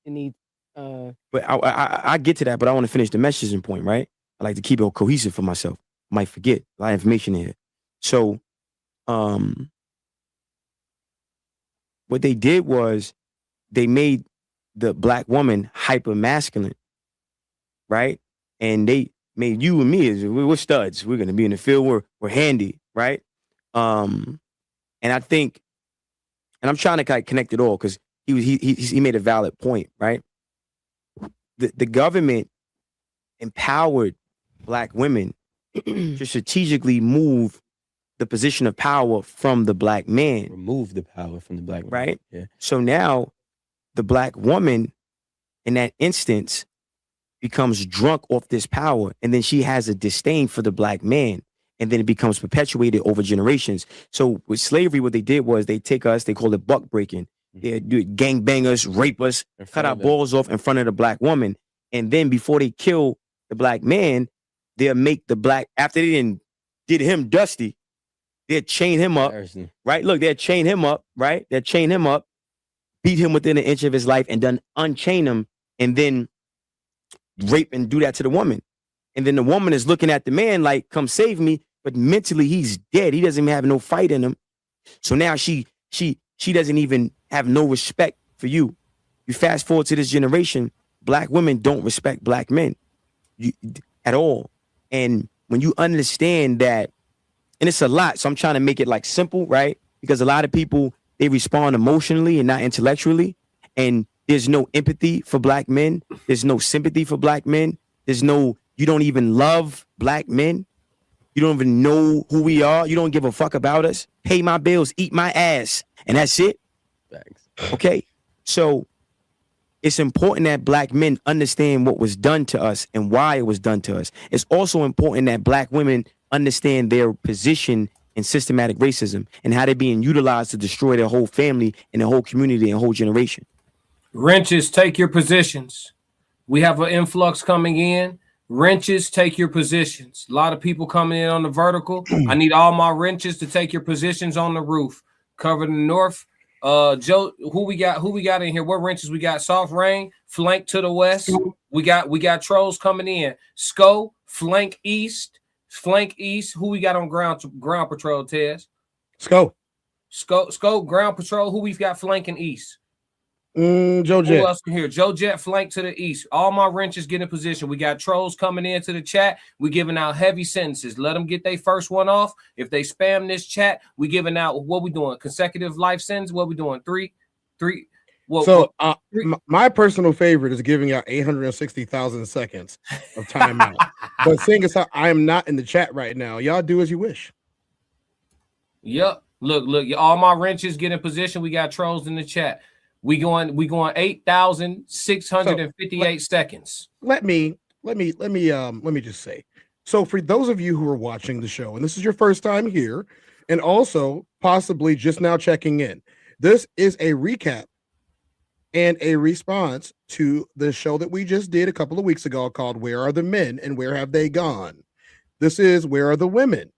But I get to that, but I want to finish the messaging point, right? I like to keep it cohesive for myself. I might forget a lot of information here. So, what they did was they made the black woman hyper masculine, right? And they made you and me we're studs. We're gonna be in the field. We're handy, right? And I think, and I'm trying to kind of connect it all because he made a valid point, right? The government empowered black women to strategically move the position of power from the black man. Remove the power from the black man. Right? Yeah. So now the black woman in that instance becomes drunk off this power, and then she has a disdain for the black man, and then it becomes perpetuated over generations. So with slavery, what they did was they take us, they call it buck breaking. They do it, gang bang us, rape us, cut our balls off in front of the black woman. And then before they kill the black man, they'll make the black, after they did him dusty, they'll chain him up, right? Look, they'll chain him up, right? They'll chain him up, beat him within an inch of his life, and then unchain him, and then rape and do that to the woman. And then the woman is looking at the man like, come save me, but mentally he's dead. He doesn't even have no fight in him. So now she doesn't even have no respect for you. You fast forward to this generation, black women don't respect black men at all. And when you understand that, and it's a lot, so I'm trying to make it like simple, right? Because a lot of people, they respond emotionally and not intellectually. And there's no empathy for black men. There's no sympathy for black men. You don't even love black men. You don't even know who we are. You don't give a fuck about us. Pay my bills, eat my ass. And that's it. Thanks. Okay. So it's important that black men understand what was done to us and why it was done to us. It's also important that black women understand their position in systematic racism and how they're being utilized to destroy their whole family and their whole community and whole generation. Wrenches, take your positions. We have an influx coming in. Wrenches, take your positions. A lot of people coming in on the vertical. I need all my wrenches to take your positions on the roof. Cover the north. Joe, who we got in here? What wrenches we got? Soft rain, flank to the west. We got trolls coming in. Sco, flank east. Who we got on ground patrol, Tez? Sco, ground patrol. Who we've got flanking east? Joe Jet. Who else can hear? Joe Jet flank to the east. All my wrenches get in position. We got trolls coming into the chat. We giving out heavy sentences. Let them get their first one off. If they spam this chat, we giving out what we doing? Consecutive life sentence. What we doing? Three. My personal favorite is giving out 860,000 seconds of timeout. But seeing as how I am not in the chat right now, y'all do as you wish. Yep. Look. All my wrenches get in position. We got trolls in the chat. We going 8,658 seconds. Let me just say. So for those of you who are watching the show, and this is your first time here, and also possibly just now checking in, this is a recap and a response to the show that we just did a couple of weeks ago called Where Are the Men and Where Have They Gone? This is Where Are the Women?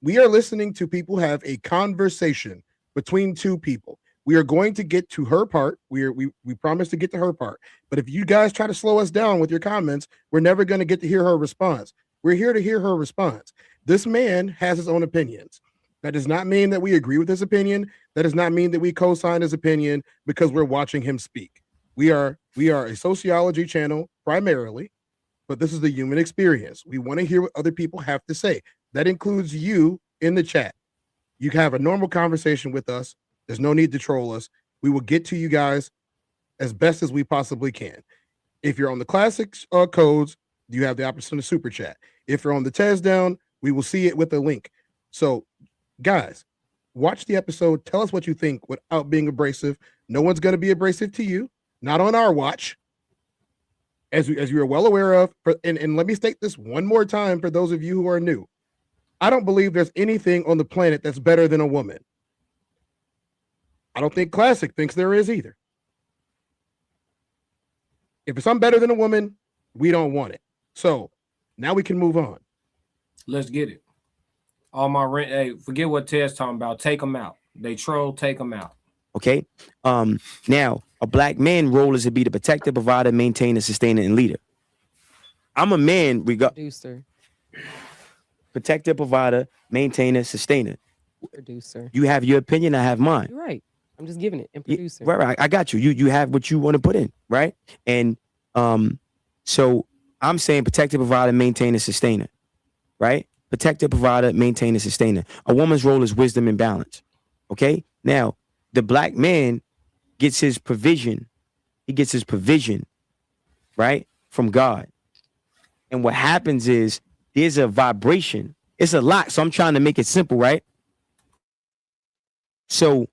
We are listening to people have a conversation between two people. We are going to get to her part. We promise to get to her part. But if you guys try to slow us down with your comments, we're never going to get to hear her response. We're here to hear her response. This man has his own opinions. That does not mean that we agree with his opinion. That does not mean that we co-sign his opinion because we're watching him speak. We are a sociology channel primarily, but this is the human experience. We want to hear what other people have to say. That includes you in the chat. You can have a normal conversation with us. There's no need to troll us. We will get to you guys as best as we possibly can. If you're on the classics codes, you have the option to super chat. If you're on the Tez down, we will see it with a link. So, guys, watch the episode. Tell us what you think without being abrasive. No one's going to be abrasive to you. Not on our watch. As you are well aware of. And let me state this one more time for those of you who are new. I don't believe there's anything on the planet that's better than a woman. I don't think Classic thinks there is either. If it's something better than a woman, we don't want it. So now we can move on. Let's get it. All my rent. Hey, forget what Ted's talking about. Take them out. They troll. Take them out. Okay. Now a black man role is to be the protector, provider, maintainer, sustainer, and leader. I'm a man. Producer. Protector, provider, maintainer, sustainer. Producer. You have your opinion. I have mine. You're right. I'm just giving it. And producer. Right. I got you. You have what you want to put in. Right. And so I'm saying protector, provider, maintainer, sustainer. Right. Protector, provider, maintainer, sustainer. A woman's role is wisdom and balance. Okay. Now, the black man gets his provision. He gets his provision, right, from God. And what happens is there's a vibration. It's a lot. So I'm trying to make it simple, right? So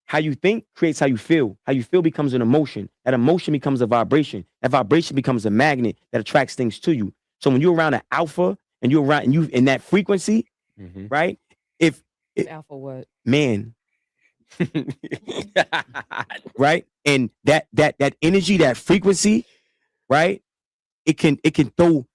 how you think creates how you feel. How you feel becomes an emotion. That emotion becomes a vibration. That vibration becomes a magnet that attracts things to you. So when you're around an alpha and you're around and you in that frequency, right? If alpha what? Man. Right? And that energy, that frequency, right? It can throw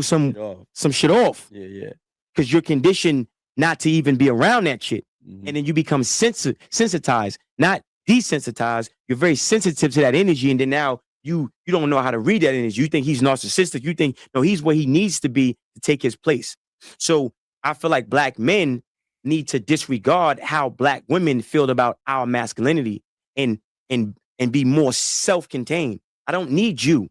some shit off. Yeah. Because you're conditioned not to even be around that shit. And then you become sensitized, not desensitized. You're very sensitive to that energy. And then now you don't know how to read that energy. You think he's narcissistic. You think, no, he's where he needs to be to take his place. So I feel like black men need to disregard how black women feel about our masculinity and be more self-contained. I don't need you.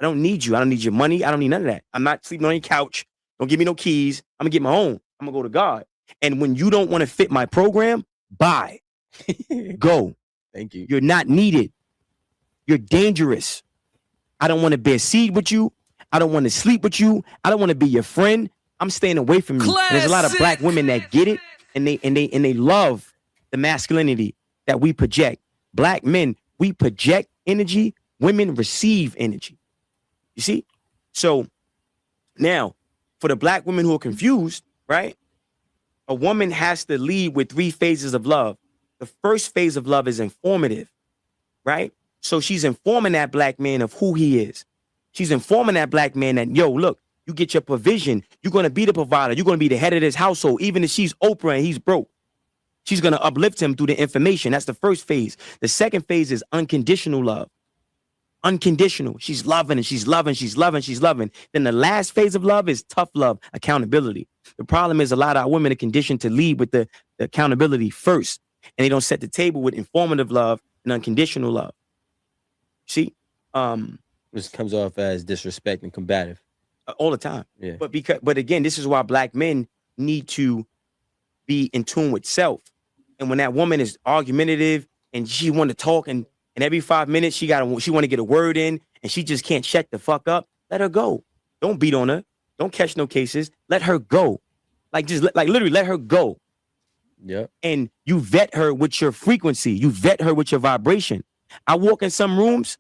I don't need you. I don't need your money. I don't need none of that. I'm not sleeping on your couch. Don't give me no keys. I'm gonna get my own. I'm gonna go to God. And when you don't want to fit my program, bye. Go. Thank you. You're not needed. You're dangerous. I don't want to bear seed with you. I don't want to sleep with you. I don't want to be your friend. I'm staying away from you. And there's a lot of black women that get it and they love the masculinity that we project. Black men, we project energy. Women receive energy. You see? So now, for the black women who are confused, right? A woman has to lead with 3 phases of love. The first phase of love is informative, right? So she's informing that black man of who he is. She's informing that black man that, yo, look, you get your provision. You're going to be the provider. You're going to be the head of this household. Even if she's Oprah and he's broke, she's going to uplift him through the information. That's the first phase. The second phase is unconditional love. Unconditional. She's loving and she's loving, she's loving, she's loving. Then the last phase of love is tough love, accountability. The problem is a lot of our women are conditioned to lead with the accountability first, and they don't set the table with informative love and unconditional love. See? Which comes off as disrespect and combative. All the time. Yeah. But again, this is why black men need to be in tune with self. And when that woman is argumentative and she want to talk and every 5 minutes she want to get a word in and she just can't shut the fuck up, let her go. Don't beat on her. Don't catch no cases. Let her go. Literally let her go. Yeah. And you vet her with your frequency. You vet her with your vibration. I walk in some rooms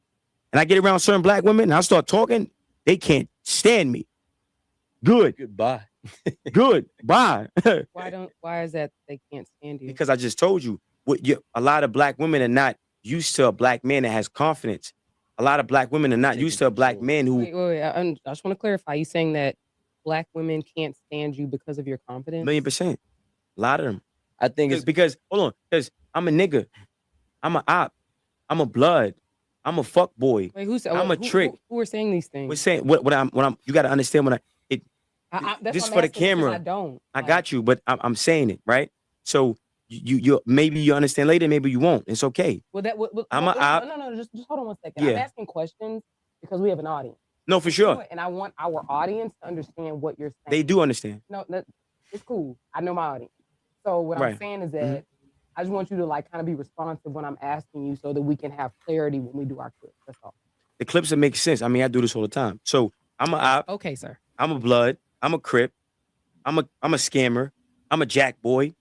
and I get around certain black women and I start talking. They can't stand me. Goodbye. Good. Bye. Why is that they can't stand you? Because I just told you, a lot of black women are not used to a black man that has confidence. A lot of black women are not used to a black man who... Wait. I just want to clarify. You saying that black women can't stand you because of your confidence? 1,000,000%. A lot of them. I think it's because, hold on, because I'm a nigga. I'm a op. I'm a blood. I'm a fuck boy. Wait, I'm a trick. Who are saying these things? We're saying what I'm. You got to understand that's this what for I'm the asking, camera. I don't. I got you, but I'm saying it right. So you maybe you understand later, maybe you won't. It's okay. Well, no, just hold on one second. Yeah. I'm asking questions because we have an audience. No, for sure. And I want our audience to understand what you're saying. They do understand. No, it's cool. I know my audience. So what I'm saying is that I just want you to kind of be responsive when I'm asking you so that we can have clarity when we do our clips. That's all. The clips that make sense. I mean, I do this all the time. So I'm a op. Okay, sir. I'm a blood. I'm a crip. I'm a scammer. I'm a jack boy.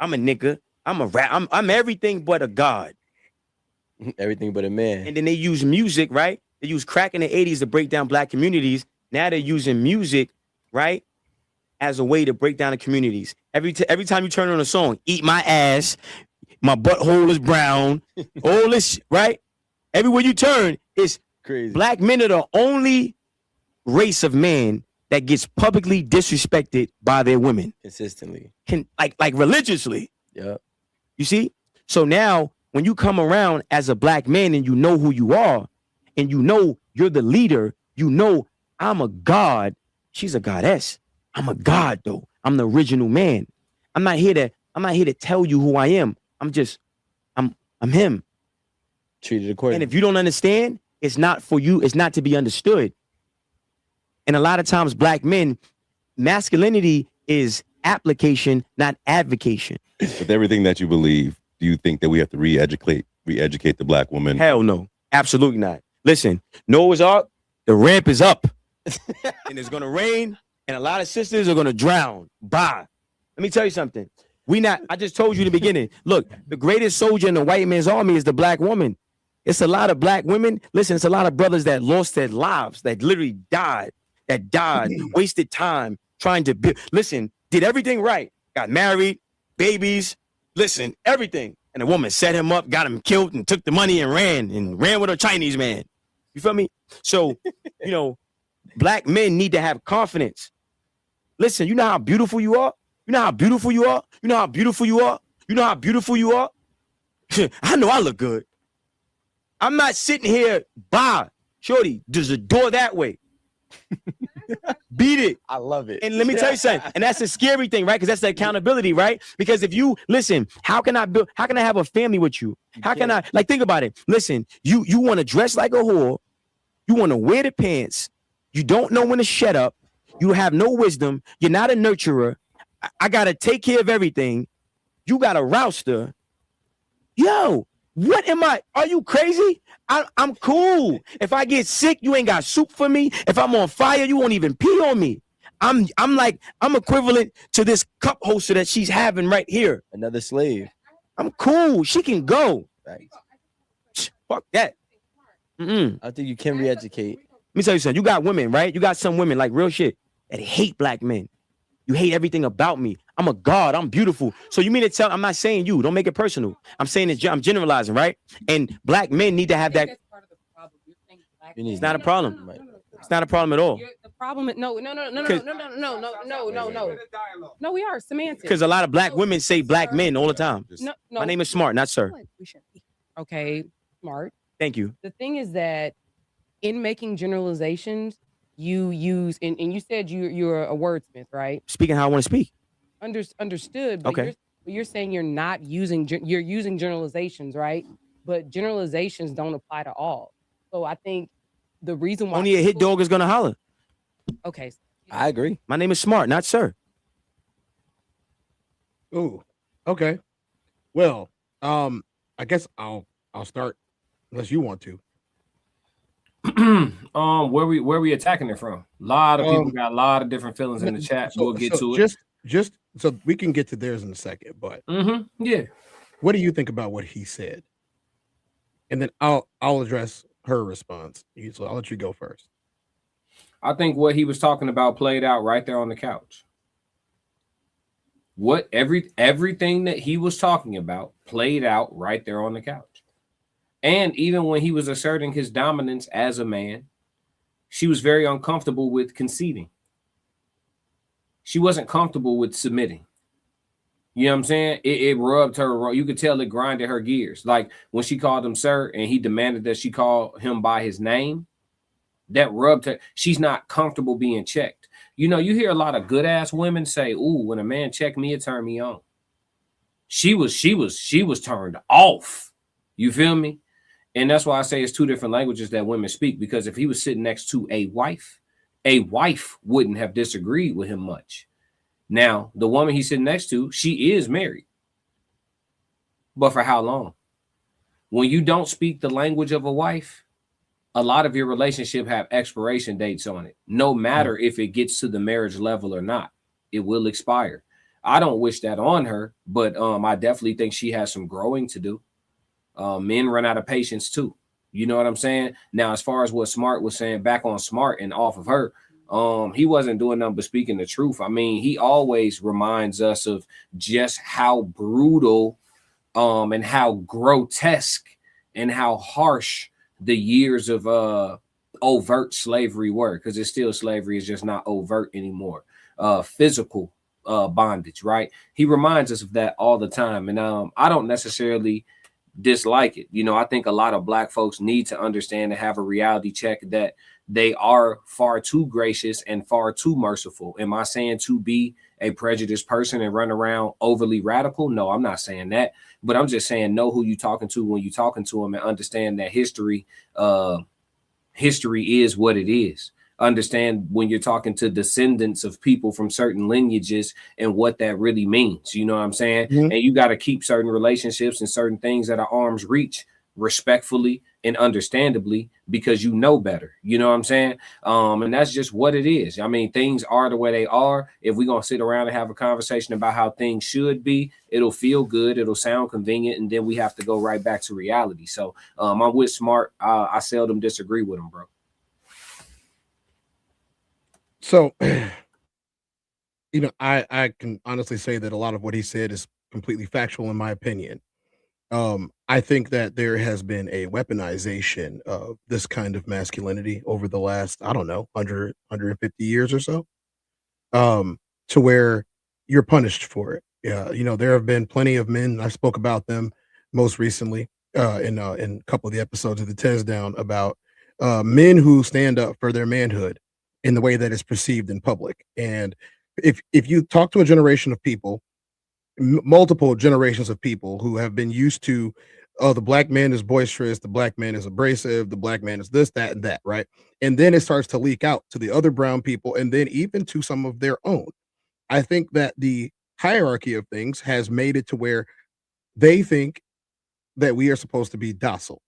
I'm a nigga. I'm a rap. I'm everything but a god. Everything but a man. And then they use music, right? They use crack in the 80s to break down black communities. Now they're using music, right, as a way to break down the communities. Every time you turn on a song, eat my ass, my butthole is brown, all this, right? Everywhere you turn, it's crazy. Black men are the only race of man that gets publicly disrespected by their women. Consistently. Like religiously. Yeah. You see? So now when you come around as a black man and you know who you are, and you know you're the leader, you know I'm a god. She's a goddess. I'm a god though. I'm the original man. I'm not here to tell you who I am. I'm him. Treated accordingly. And if you don't understand, it's not for you. It's not to be understood. And a lot of times black men, masculinity is application, not advocation. With everything that you believe, do you think that we have to re-educate the black woman? Hell no. Absolutely not. Listen, Noah's Ark, the ramp is up. And it's going to rain, and a lot of sisters are going to drown. Bye. Let me tell you something. I just told you in the beginning. Look, the greatest soldier in the white man's army is the black woman. It's a lot of black women. Listen, it's a lot of brothers that lost their lives, that literally died, wasted time trying to build. Listen, did everything right. Got married, babies, listen, everything. And the woman set him up, got him killed, and took the money and ran with a Chinese man. You feel me? So, black men need to have confidence. Listen, you know how beautiful you are? You know how beautiful you are? You know how beautiful you are? You know how beautiful you are? I know I look good. I'm not sitting here, shorty, there's a door that way. Beat it. I love it. And let me tell you something. And that's a scary thing, right? Because that's the accountability, right? Because if you listen, how can I have a family with you? How can I think about it? Listen, you want to dress like a whore, you want to wear the pants, you don't know when to shut up, you have no wisdom, you're not a nurturer. I gotta take care of everything. You got a rouster. Yo, what am I? Are you crazy? I'm cool. If I get sick, you ain't got soup for me. If I'm on fire, you won't even pee on me. I'm equivalent to this cup holster that she's having right here. Another slave. I'm cool. She can go. Right. Fuck that. I think you can re-educate. Let me tell you something. You got women, right? You got some women, like real shit, that hate black men. You hate everything about me. I'm a god. I'm beautiful. So you mean to tell? I'm not saying you. Don't make it personal. I'm saying I'm generalizing, right? And black men need to have that. It's not a problem. It's not a problem at all. The problem is no. No, we are semantics. Because a lot of black women say black men all the time. No. My name is Smart, not Sir. Okay, Smart. Thank you. The thing is that in making generalizations, you use and you said you're a wordsmith, right? Speaking how I want to speak. Understood. But okay. You're saying you're not using you're using generalizations, right? But generalizations don't apply to all. So I think the reason why only a hit dog is gonna holler. Okay. I agree. My name is Smart, not Sir. Ooh. Okay. Well, I guess I'll start unless you want to. Where we attacking it from? A lot of people got a lot of different feelings in the chat. We'll get to it. Just so we can get to theirs in a second, but yeah. What do you think about what he said? And then I'll address her response. So I'll let you go first. I think what he was talking about played out right there on the couch. Everything that he was talking about played out right there on the couch. And even when he was asserting his dominance as a man, she was very uncomfortable with conceding. She wasn't comfortable with submitting. You know what I'm saying? It rubbed her. You could tell it grinded her gears. Like when she called him sir and he demanded that she call him by his name, that rubbed her. She's not comfortable being checked. You know, you hear a lot of good ass women say, ooh, when a man checked me, it turned me on. She was turned off. You feel me? And that's why I say it's two different languages that women speak, because if he was sitting next to a wife wouldn't have disagreed with him much. Now, the woman he's sitting next to, she is married. But for how long? When you don't speak the language of a wife, a lot of your relationship have expiration dates on it. No matter if it gets to the marriage level or not, it will expire. I don't wish that on her, but I definitely think she has some growing to do. Men run out of patience too. You know what I'm saying? Now, as far as what Smart was saying, back on Smart and off of her, he wasn't doing nothing but speaking the truth. I mean, he always reminds us of just how brutal and how grotesque and how harsh the years of overt slavery were, because it's still slavery, is just not overt anymore. Physical bondage, right? He reminds us of that all the time. And I don't necessarily dislike it. You know, I think a lot of Black folks need to understand and have a reality check that they are far too gracious and far too merciful. Am I saying to be a prejudiced person and run around overly radical? No, I'm not saying that, but I'm just saying know who you're talking to when you're talking to them, and understand that history is what it is. Understand when you're talking to descendants of people from certain lineages and what that really means. You know what I'm saying? Mm-hmm. And you got to keep certain relationships and certain things at arm's reach, respectfully and understandably, because you know better. You know what I'm saying? And that's just what it is. I mean, things are the way they are. If we're going to sit around and have a conversation about how things should be, it'll feel good, it'll sound convenient, and then we have to go right back to reality. So I'm with Smart. I seldom disagree with him, bro. So, you know, I can honestly say that a lot of what he said is completely factual in my opinion. I think that there has been a weaponization of this kind of masculinity over the last, I don't know, 150 years or so, to where you're punished for it. Yeah, you know, there have been plenty of men. I spoke about them most recently in a couple of the episodes of the Tez Down about men who stand up for their manhood in the way that it's perceived in public. And if you talk to a generation of people, multiple generations of people who have been used to, oh, the Black man is boisterous, the Black man is abrasive, the Black man is this, that, and that, right? And then it starts to leak out to the other brown people, and then even to some of their own. I think that the hierarchy of things has made it to where they think that we are supposed to be docile.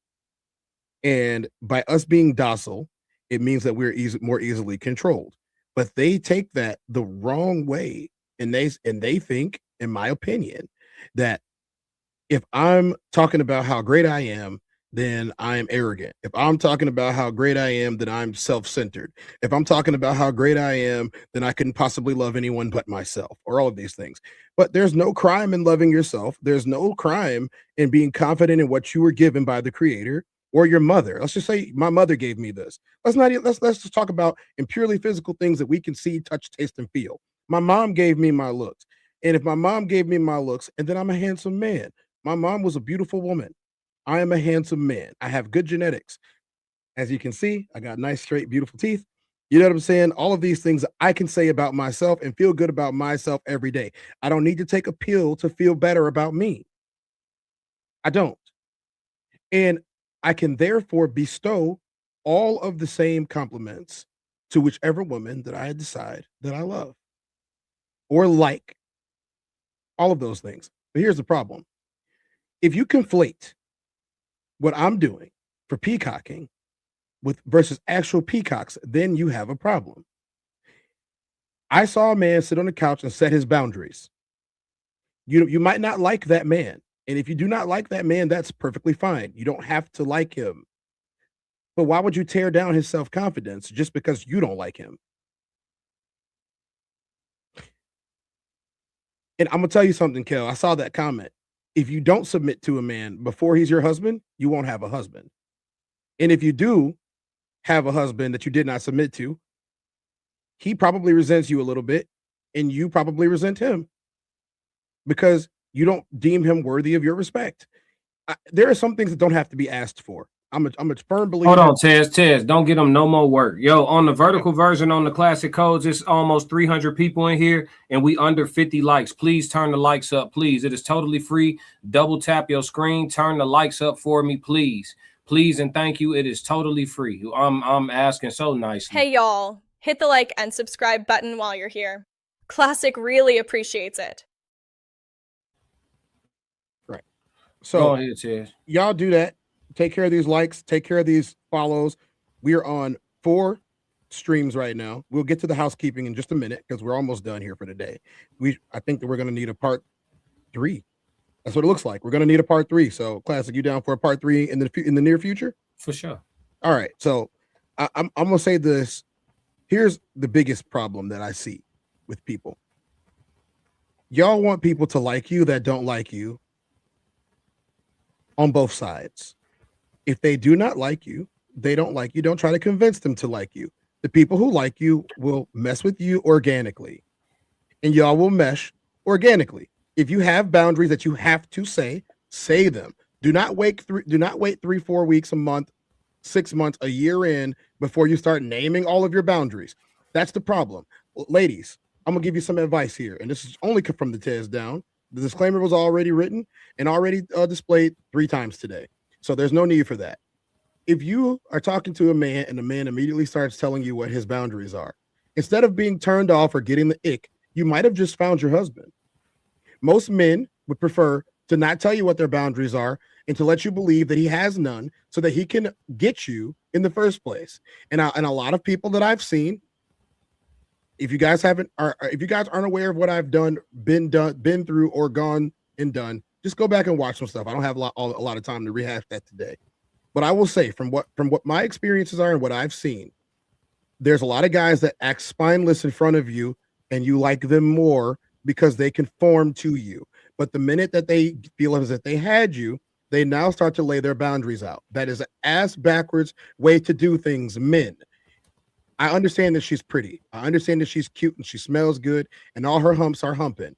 And by us being docile, it means that we're more easily controlled. But they take that the wrong way, and they think, in my opinion, that if I'm talking about how great I am, then I'm arrogant. If I'm talking about how great I am, then I'm self-centered. If I'm talking about how great I am, then I couldn't possibly love anyone but myself, or all of these things. But there's no crime in loving yourself. There's no crime in being confident in what you were given by the Creator or your mother. Let's just say my mother gave me this. Let's just talk about in purely physical things that we can see, touch, taste, and feel. My mom gave me my looks. And if my mom gave me my looks, and then I'm a handsome man. My mom was a beautiful woman. I am a handsome man. I have good genetics. As you can see, I got nice, straight, beautiful teeth. You know what I'm saying? All of these things I can say about myself and feel good about myself every day. I don't need to take a pill to feel better about me. I don't. And I can therefore bestow all of the same compliments to whichever woman that I decide that I love or like. All of those things. But here's the problem. If you conflate what I'm doing for peacocking with versus actual peacocks, then you have a problem. I saw a man sit on the couch and set his boundaries. You might not like that man. And if you do not like that man, that's perfectly fine. You don't have to like him. But why would you tear down his self-confidence just because you don't like him? And I'm gonna tell you something, Kel. I saw that comment. If you don't submit to a man before he's your husband, you won't have a husband. And if you do have a husband that you did not submit to, he probably resents you a little bit, and you probably resent him because you don't deem him worthy of your respect. There are some things that don't have to be asked for. I'm a firm believer. Hold on, Tez, don't get them no more work. Yo, on the vertical version on the classic codes, it's almost 300 people in here, and we under 50 likes. Please turn the likes up, please. It is totally free. Double tap your screen, turn the likes up for me, please. Please and thank you. It is totally free. I'm asking so nicely. Hey, y'all. Hit the like and subscribe button while you're here. Classic really appreciates it. Right. So go ahead, Tez. Y'all do that. Take care of these likes. Take care of these follows. We are on 4, streams right now. We'll get to the housekeeping in just a minute because we're almost done here for today. I think that we're going to need a part 3. That's what it looks like. We're going to need a part 3. So, Classic, you down for a part 3 in the near future? For sure. All right. So, I'm going to say this. Here's the biggest problem that I see with people. Y'all want people to like you that don't like you on both sides. If they do not like you, they don't like you. Don't try to convince them to like you. The people who like you will mess with you organically, and y'all will mesh organically. If you have boundaries that you have to say them. Do not wait 3-4 weeks, a month, 6 months, a year in before you start naming all of your boundaries. That's the problem. Ladies, I'm gonna give you some advice here, and this is only from the Tez down. The disclaimer was already written and already displayed 3 times today, so there's no need for that. If you are talking to a man and the man immediately starts telling you what his boundaries are, instead of being turned off or getting the ick, you might have just found your husband. Most men would prefer to not tell you what their boundaries are and to let you believe that he has none so that he can get you in the first place. And a lot of people that I've seen, if you guys aren't aware of what I've been through or gone and done, just go back and watch some stuff. I don't have a lot of time to rehash that today. But I will say from what my experiences are and what I've seen, there's a lot of guys that act spineless in front of you and you like them more because they conform to you. But the minute that they feel as if they had you, they now start to lay their boundaries out. That is an ass backwards way to do things, men. I understand that she's pretty. I understand that she's cute and she smells good and all her humps are humping.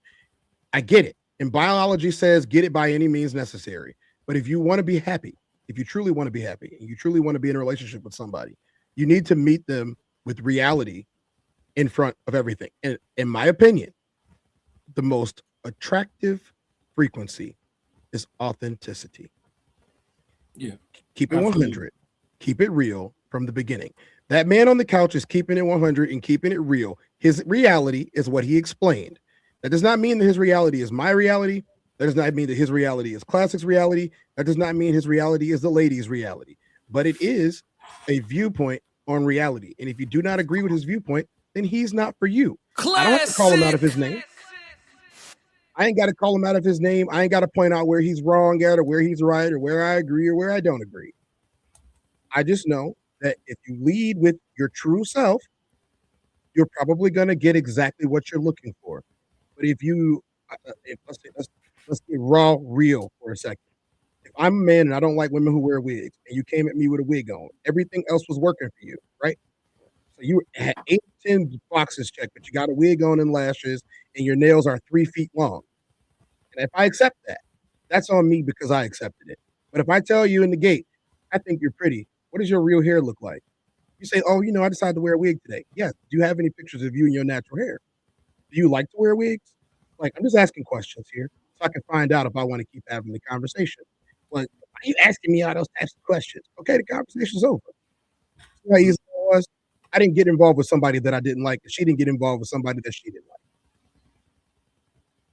I get it. And biology says get it by any means necessary. But if you want to be happy, if you truly want to be happy and you truly want to be in a relationship with somebody, you need to meet them with reality in front of everything. And in my opinion, the most attractive frequency is authenticity. Yeah. Keep it 100. Keep it real from the beginning. That man on the couch is keeping it 100 and keeping it real. His reality is what he explained. That does not mean that his reality is my reality. That does not mean that his reality is Classic's reality. That does not mean his reality is the lady's reality. But it is a viewpoint on reality. And if you do not agree with his viewpoint, then he's not for you. I don't have to call him out of his name. I ain't got to call him out of his name. I ain't got to point out where he's wrong at or where he's right or where I agree or where I don't agree. I just know that if you lead with your true self, you're probably going to get exactly what you're looking for. But if you, let's get raw, real for a second. If I'm a man and I don't like women who wear wigs, and you came at me with a wig on, everything else was working for you, right? So you had 8 to 10 boxes checked, but you got a wig on and lashes, and your nails are 3 feet long. And if I accept that, that's on me because I accepted it. But if I tell you in the gate, I think you're pretty, what does your real hair look like? You say, oh, I decided to wear a wig today. Yes. Do you have any pictures of you and your natural hair? Do you like to wear wigs? Like, I'm just asking questions here so I can find out if I want to keep having the conversation. Like, why are you asking me all those types of questions? Okay, the conversation's over. See how easy it was? I didn't get involved with somebody that I didn't like, and she didn't get involved with somebody that she didn't like.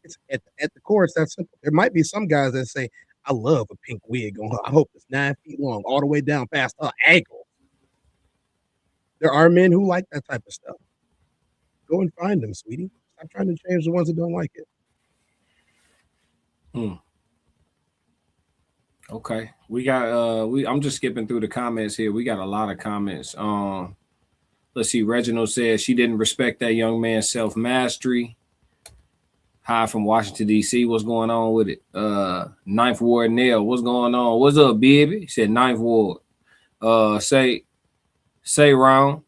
It's at the core, it's that simple. There might be some guys that say, I love a pink wig on her. I hope it's 9 feet long, all the way down past her ankle. There are men who like that type of stuff. Go and find them, sweetie. Stop trying to change the ones that don't like it. Okay. We got I'm just skipping through the comments here. We got a lot of comments. Let's see. Reginald says she didn't respect that young man's self-mastery. Hi from Washington, D.C. What's going on with it? Ninth Ward Nail. What's going on? What's up, baby? He said Ninth Ward. Say wrong.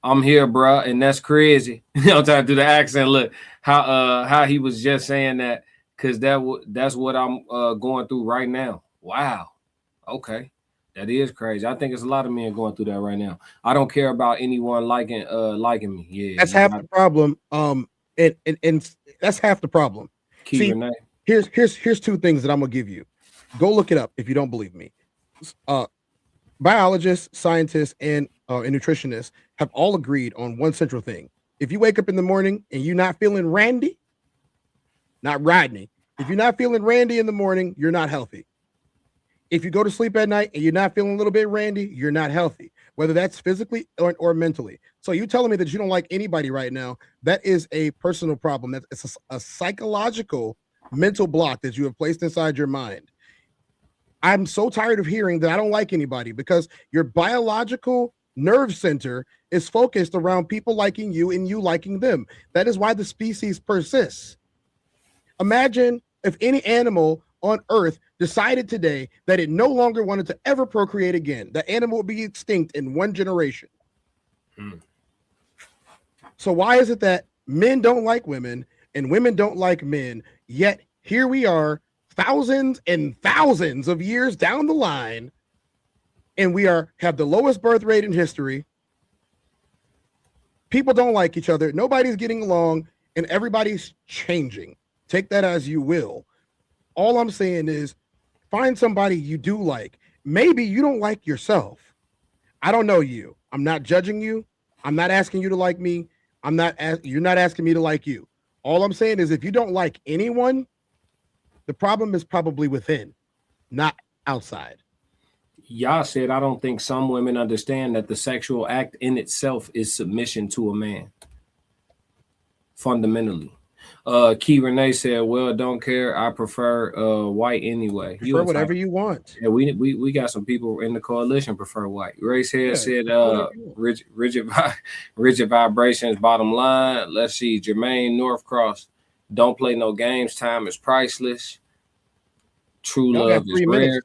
I'm here, bro, and that's crazy. I'm trying to do the accent. Look how he was just saying that because that's what I'm going through right now. Wow. Okay. That is crazy. I think it's a lot of men going through that right now. I don't care about anyone liking me. Yeah. That's half the problem. And that's half the problem. See, here's 2 things that I'm gonna give you. Go look it up if you don't believe me. Biologists, scientists, and nutritionists have all agreed on one central thing. If you wake up in the morning and you're not feeling randy, not Rodney. If you're not feeling randy in the morning, you're not healthy. If you go to sleep at night and you're not feeling a little bit randy, you're not healthy. whether that's physically or mentally. So you telling me that you don't like anybody right now, that is a personal problem. It's a psychological mental block that you have placed inside your mind. I'm so tired of hearing that I don't like anybody because your biological nerve center is focused around people liking you and you liking them. That is why the species persists. Imagine if any animal on Earth decided today that it no longer wanted to ever procreate again. The animal would be extinct in one generation. So why is it that men don't like women and women don't like men, yet here we are thousands and thousands of years down the line, and we have the lowest birth rate in history. People don't like each other. Nobody's getting along, and everybody's changing. Take that as you will. All I'm saying is find somebody you do like. Maybe you don't like yourself. I don't know you. I'm not judging you. I'm not asking you to like me. You're not asking me to like you. All I'm saying is if you don't like anyone, the problem is probably within, not outside. Y'all said, I don't think some women understand that the sexual act in itself is submission to a man. Fundamentally. Key Renee said, well, don't care. I prefer white anyway. Prefer whatever you want. Yeah, we got some people in the coalition prefer white. Race Head said, rigid vibrations, bottom line. Let's see, Jermaine Northcross. Don't play no games. Time is priceless. True love is rare.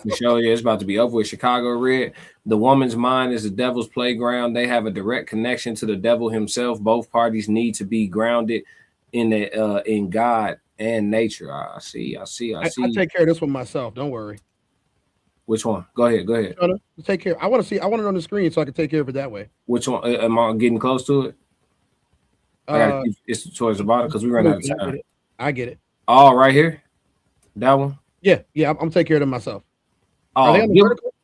For sure, yeah, it's about to be over with. Chicago Red. The woman's mind is the devil's playground. They have a direct connection to the devil himself. Both parties need to be grounded in God and nature. I see. I take care of this one myself. Don't worry. Which one? Go ahead. Take care. I want it on the screen so I can take care of it that way. Which one? Am I getting close to it? It's towards the bottom because we ran out of time. I get it. Oh, right here. That one. Yeah. I'm taking care of them myself. Are they on the vertical?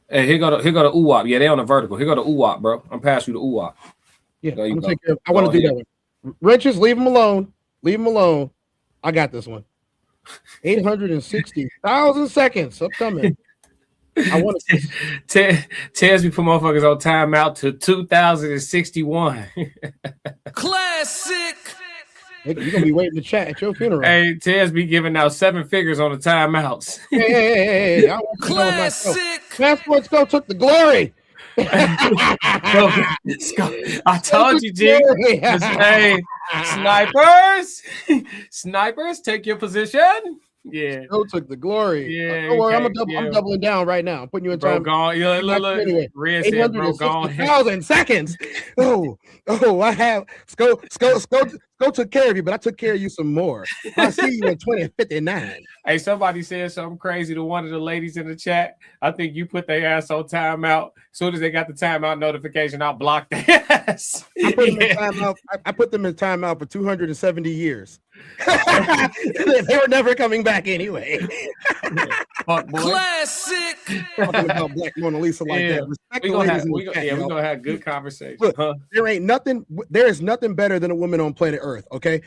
Hey, here go the UWAP. Yeah, they on the vertical. Here go the UWAP, bro. I'm past you the UWAP. Yeah, I'm take care of. I want to do that one. Wrenches, leave them alone. Leave them alone. I got this one. 860,000 seconds upcoming. I want to tells me put motherfuckers on timeout to 2061. Classic. You're gonna be waiting to chat at your funeral. Hey, Tez be giving out 7 figures on the timeouts. Hey. Classic. Passport Scope took the glory. I told you, G. Hey, snipers, take your position. Yeah, Joe took the glory. Yeah, don't worry, I'm doubling down right now. I'm putting you in time. Bro, look. Anyway, Red said, bro, gone. 860,000 seconds. I have Sco took care of you, but I took care of you some more. I see you in 2059. Hey, somebody said something crazy to one of the ladies in the chat. I think you put their ass on timeout. As soon as they got the timeout notification, I blocked their ass. I put them in timeout for 270 years. They were never coming back anyway. Fuck boy. Classic. Talking about Black Mona Lisa like that. We're gonna have good conversation. Look, there is nothing better than a woman on planet Earth. Okay,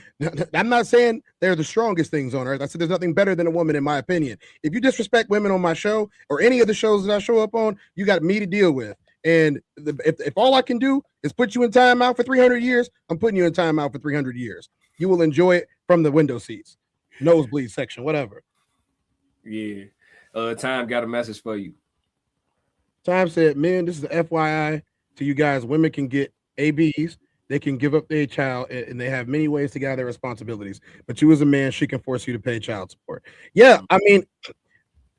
I'm not saying they're the strongest things on Earth. I said there's nothing better than a woman, in my opinion. If you disrespect women on my show or any of the shows that I show up on, you got me to deal with. And if all I can do is put you in timeout for 300 years, I'm putting you in timeout for 300 years. You will enjoy it from the window seats, nosebleed section, whatever. Yeah. Time got a message for you. Time said, "Man, this is the FYI to you guys. Women can get ABs. They can give up their child, and they have many ways to get out of their responsibilities. But you, as a man, she can force you to pay child support." Yeah, I mean,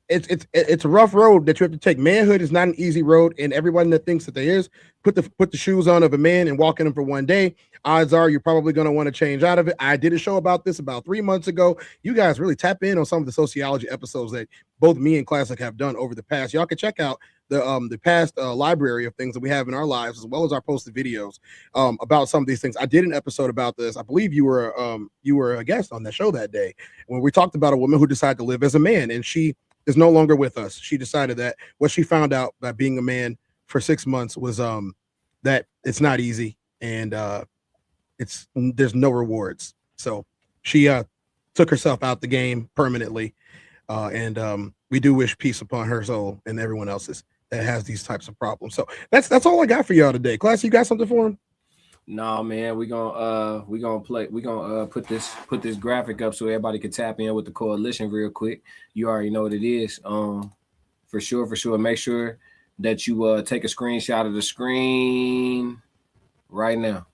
it's a rough road that you have to take. Manhood is not an easy road, and everyone that thinks that there is, put the shoes on of a man and walk in them for one day. Odds are you're probably going to want to change out of it. I did a show about this about 3 months ago. You guys really tap in on some of the sociology episodes that both me and Classic have done over the past. Y'all can check out the past library of things that we have in our lives, as well as our posted videos about some of these things. I did an episode about this. I believe you were a guest on that show that day when we talked about a woman who decided to live as a man, and she is no longer with us. She decided that what she found out by being a man for 6 months was that it's not easy, and there's no rewards. So she took herself out the game permanently, and we do wish peace upon her soul and everyone else's that has these types of problems. So that's all I got for y'all today. Class, you got something for him? No, man, we're gonna put this graphic up so everybody can tap in with the coalition real quick. You already know what it is. For sure. Make sure that you take a screenshot of the screen right now.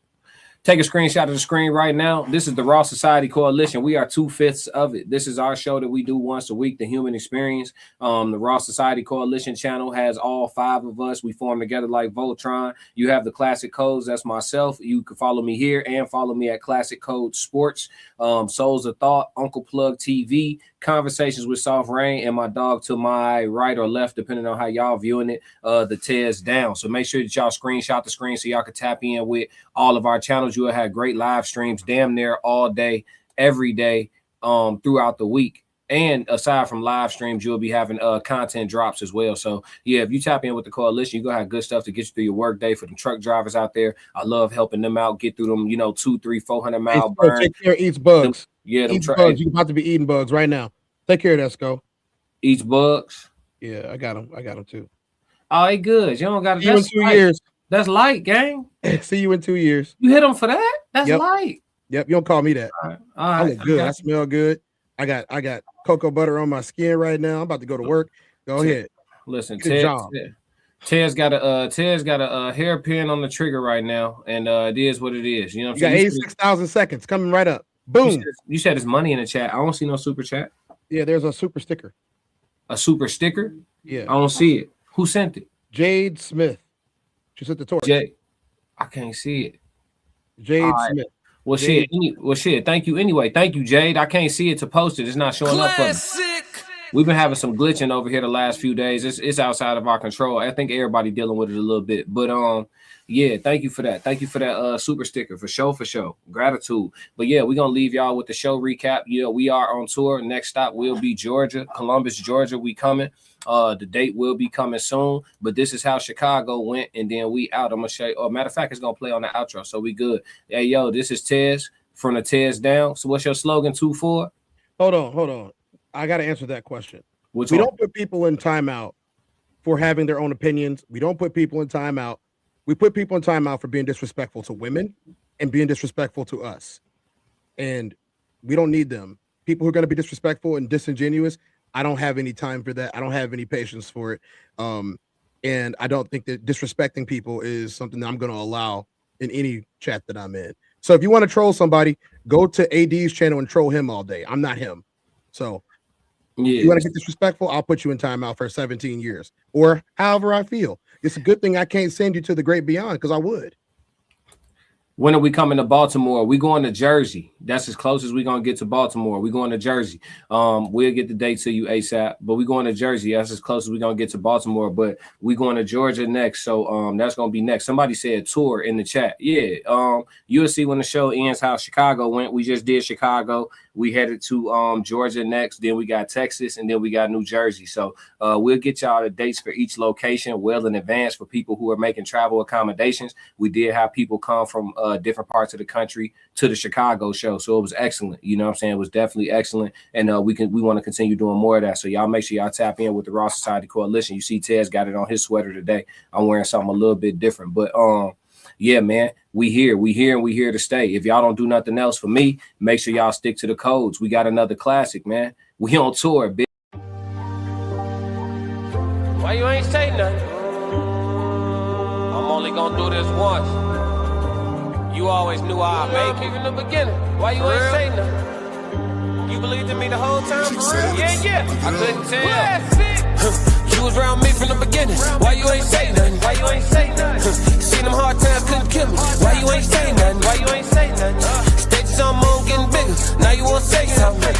Take a screenshot of the screen right now. This is the Raw Society Coalition. We are 2/5 of it. This is our show that we do once a week, The Human Experience. The Raw Society Coalition channel has all 5 of us. We form together like Voltron. You have the Classic Codes. That's myself. You can follow me here and follow me at Classic Code Sports, Souls of Thought, Uncle Plug TV, Conversations with Soft Rain, and my dog to my right or left, depending on how y'all viewing it, the Tez Down. So make sure that y'all screenshot the screen so y'all can tap in with all of our channels. You will have great live streams damn near all day, every day, throughout the week. And aside from live streams, you'll be having content drops as well. So yeah, if you tap in with the coalition, you're gonna have good stuff to get you through your work day. For the truck drivers out there, I love helping them out, get through them, 200, 300, 400 mile burn. Take care of Eats Bugs. Eats Bugs. You're about to be eating bugs right now. Take care of that, Sco. Eats Bugs. Yeah, I got them too. Oh, he good. You don't got to. See you in 2 years. That's light, gang. See you in 2 years. You hit him for that? That's light. Yep. You don't call me that. All right. I look good. I smell good. I got cocoa butter on my skin right now. I'm about to go to work. Go ahead. Listen, Ted's got a hairpin on the trigger right now, and it is what it is. You know what I'm saying? You got 86,000 seconds coming right up. Boom. You said it's money in the chat. I don't see no super chat. Yeah, there's a super sticker. A super sticker? Yeah. I don't see it. Who sent it? Jade Smith. She sent the torch. Jade. I can't see it. Jade Smith. Well, shit. Thank you anyway. Thank you, Jade. I can't see it to post it. It's not showing up for me. We've been having some glitching over here the last few days. It's outside of our control. I think everybody dealing with it a little bit. But yeah, thank you for that. Thank you for that super sticker for sure. Gratitude. But yeah, we're gonna leave y'all with the show recap. Yeah, we are on tour. Next stop will be Georgia, Columbus, Georgia. We coming. The date will be coming soon, but this is how Chicago went, and then we out. I'm gonna show you. Matter of fact, it's gonna play on the outro, so we good. Hey, yo, this is Tez from the Tez Down. So what's your slogan 2-4? Hold on. I gotta answer that question. We don't put people in timeout for having their own opinions. We don't put people in timeout. We put people in timeout for being disrespectful to women and being disrespectful to us. And we don't need them. People who are going to be disrespectful and disingenuous, I don't have any time for that. I don't have any patience for it. And I don't think that disrespecting people is something that I'm going to allow in any chat that I'm in. So if you want to troll somebody, go to AD's channel and troll him all day. I'm not him. So you want to get disrespectful, I'll put you in timeout for 17 years or however I feel. It's a good thing I can't send you to the great beyond because I would. When are we coming to Baltimore? We going to Jersey. That's as close as we're going to get to Baltimore. We going to Jersey. We'll get the date to you ASAP, but we going to Jersey. That's as close as we're going to get to Baltimore, but we going to Georgia next. So that's going to be next. Somebody said tour in the chat. Yeah. You'll see when the show ends how Chicago went. We just did Chicago. We headed to Georgia next. Then we got Texas, and then we got New Jersey. So we'll get y'all the dates for each location well in advance for people who are making travel accommodations. We did have people come from different parts of the country to the Chicago show. So it was excellent. You know what I'm saying? It was definitely excellent. And we want to continue doing more of that. So y'all make sure y'all tap in with the Raw Society Coalition. You see Tez got it on his sweater today. I'm wearing something a little bit different. But yeah, man, we here to stay. If y'all don't do nothing else for me, make sure y'all stick to the codes. We got another classic, man. We on tour, bitch. Why you ain't say nothing? I'm only gonna do this once. You always knew I'd make it in the beginning. Why you ain't say nothing? You believed in me the whole time, for real? Yeah. I couldn't tell. You was around me from the beginning. Why you ain't say nothing? Why you ain't say nothing? Seen them hard times, couldn't kill me. Why you ain't say nothing? Why you ain't say nothing? Stages on moon getting bigger. Now you wanna say something.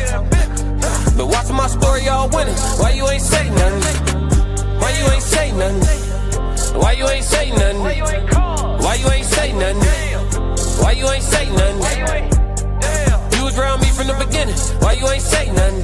But watching my story, y'all winning. Why you ain't say nothing? Why you ain't say nothing? Why you ain't say nothing? Why you ain't say nothing? Why you ain't say nothing? You was around me from the beginning. Why you ain't say nothing?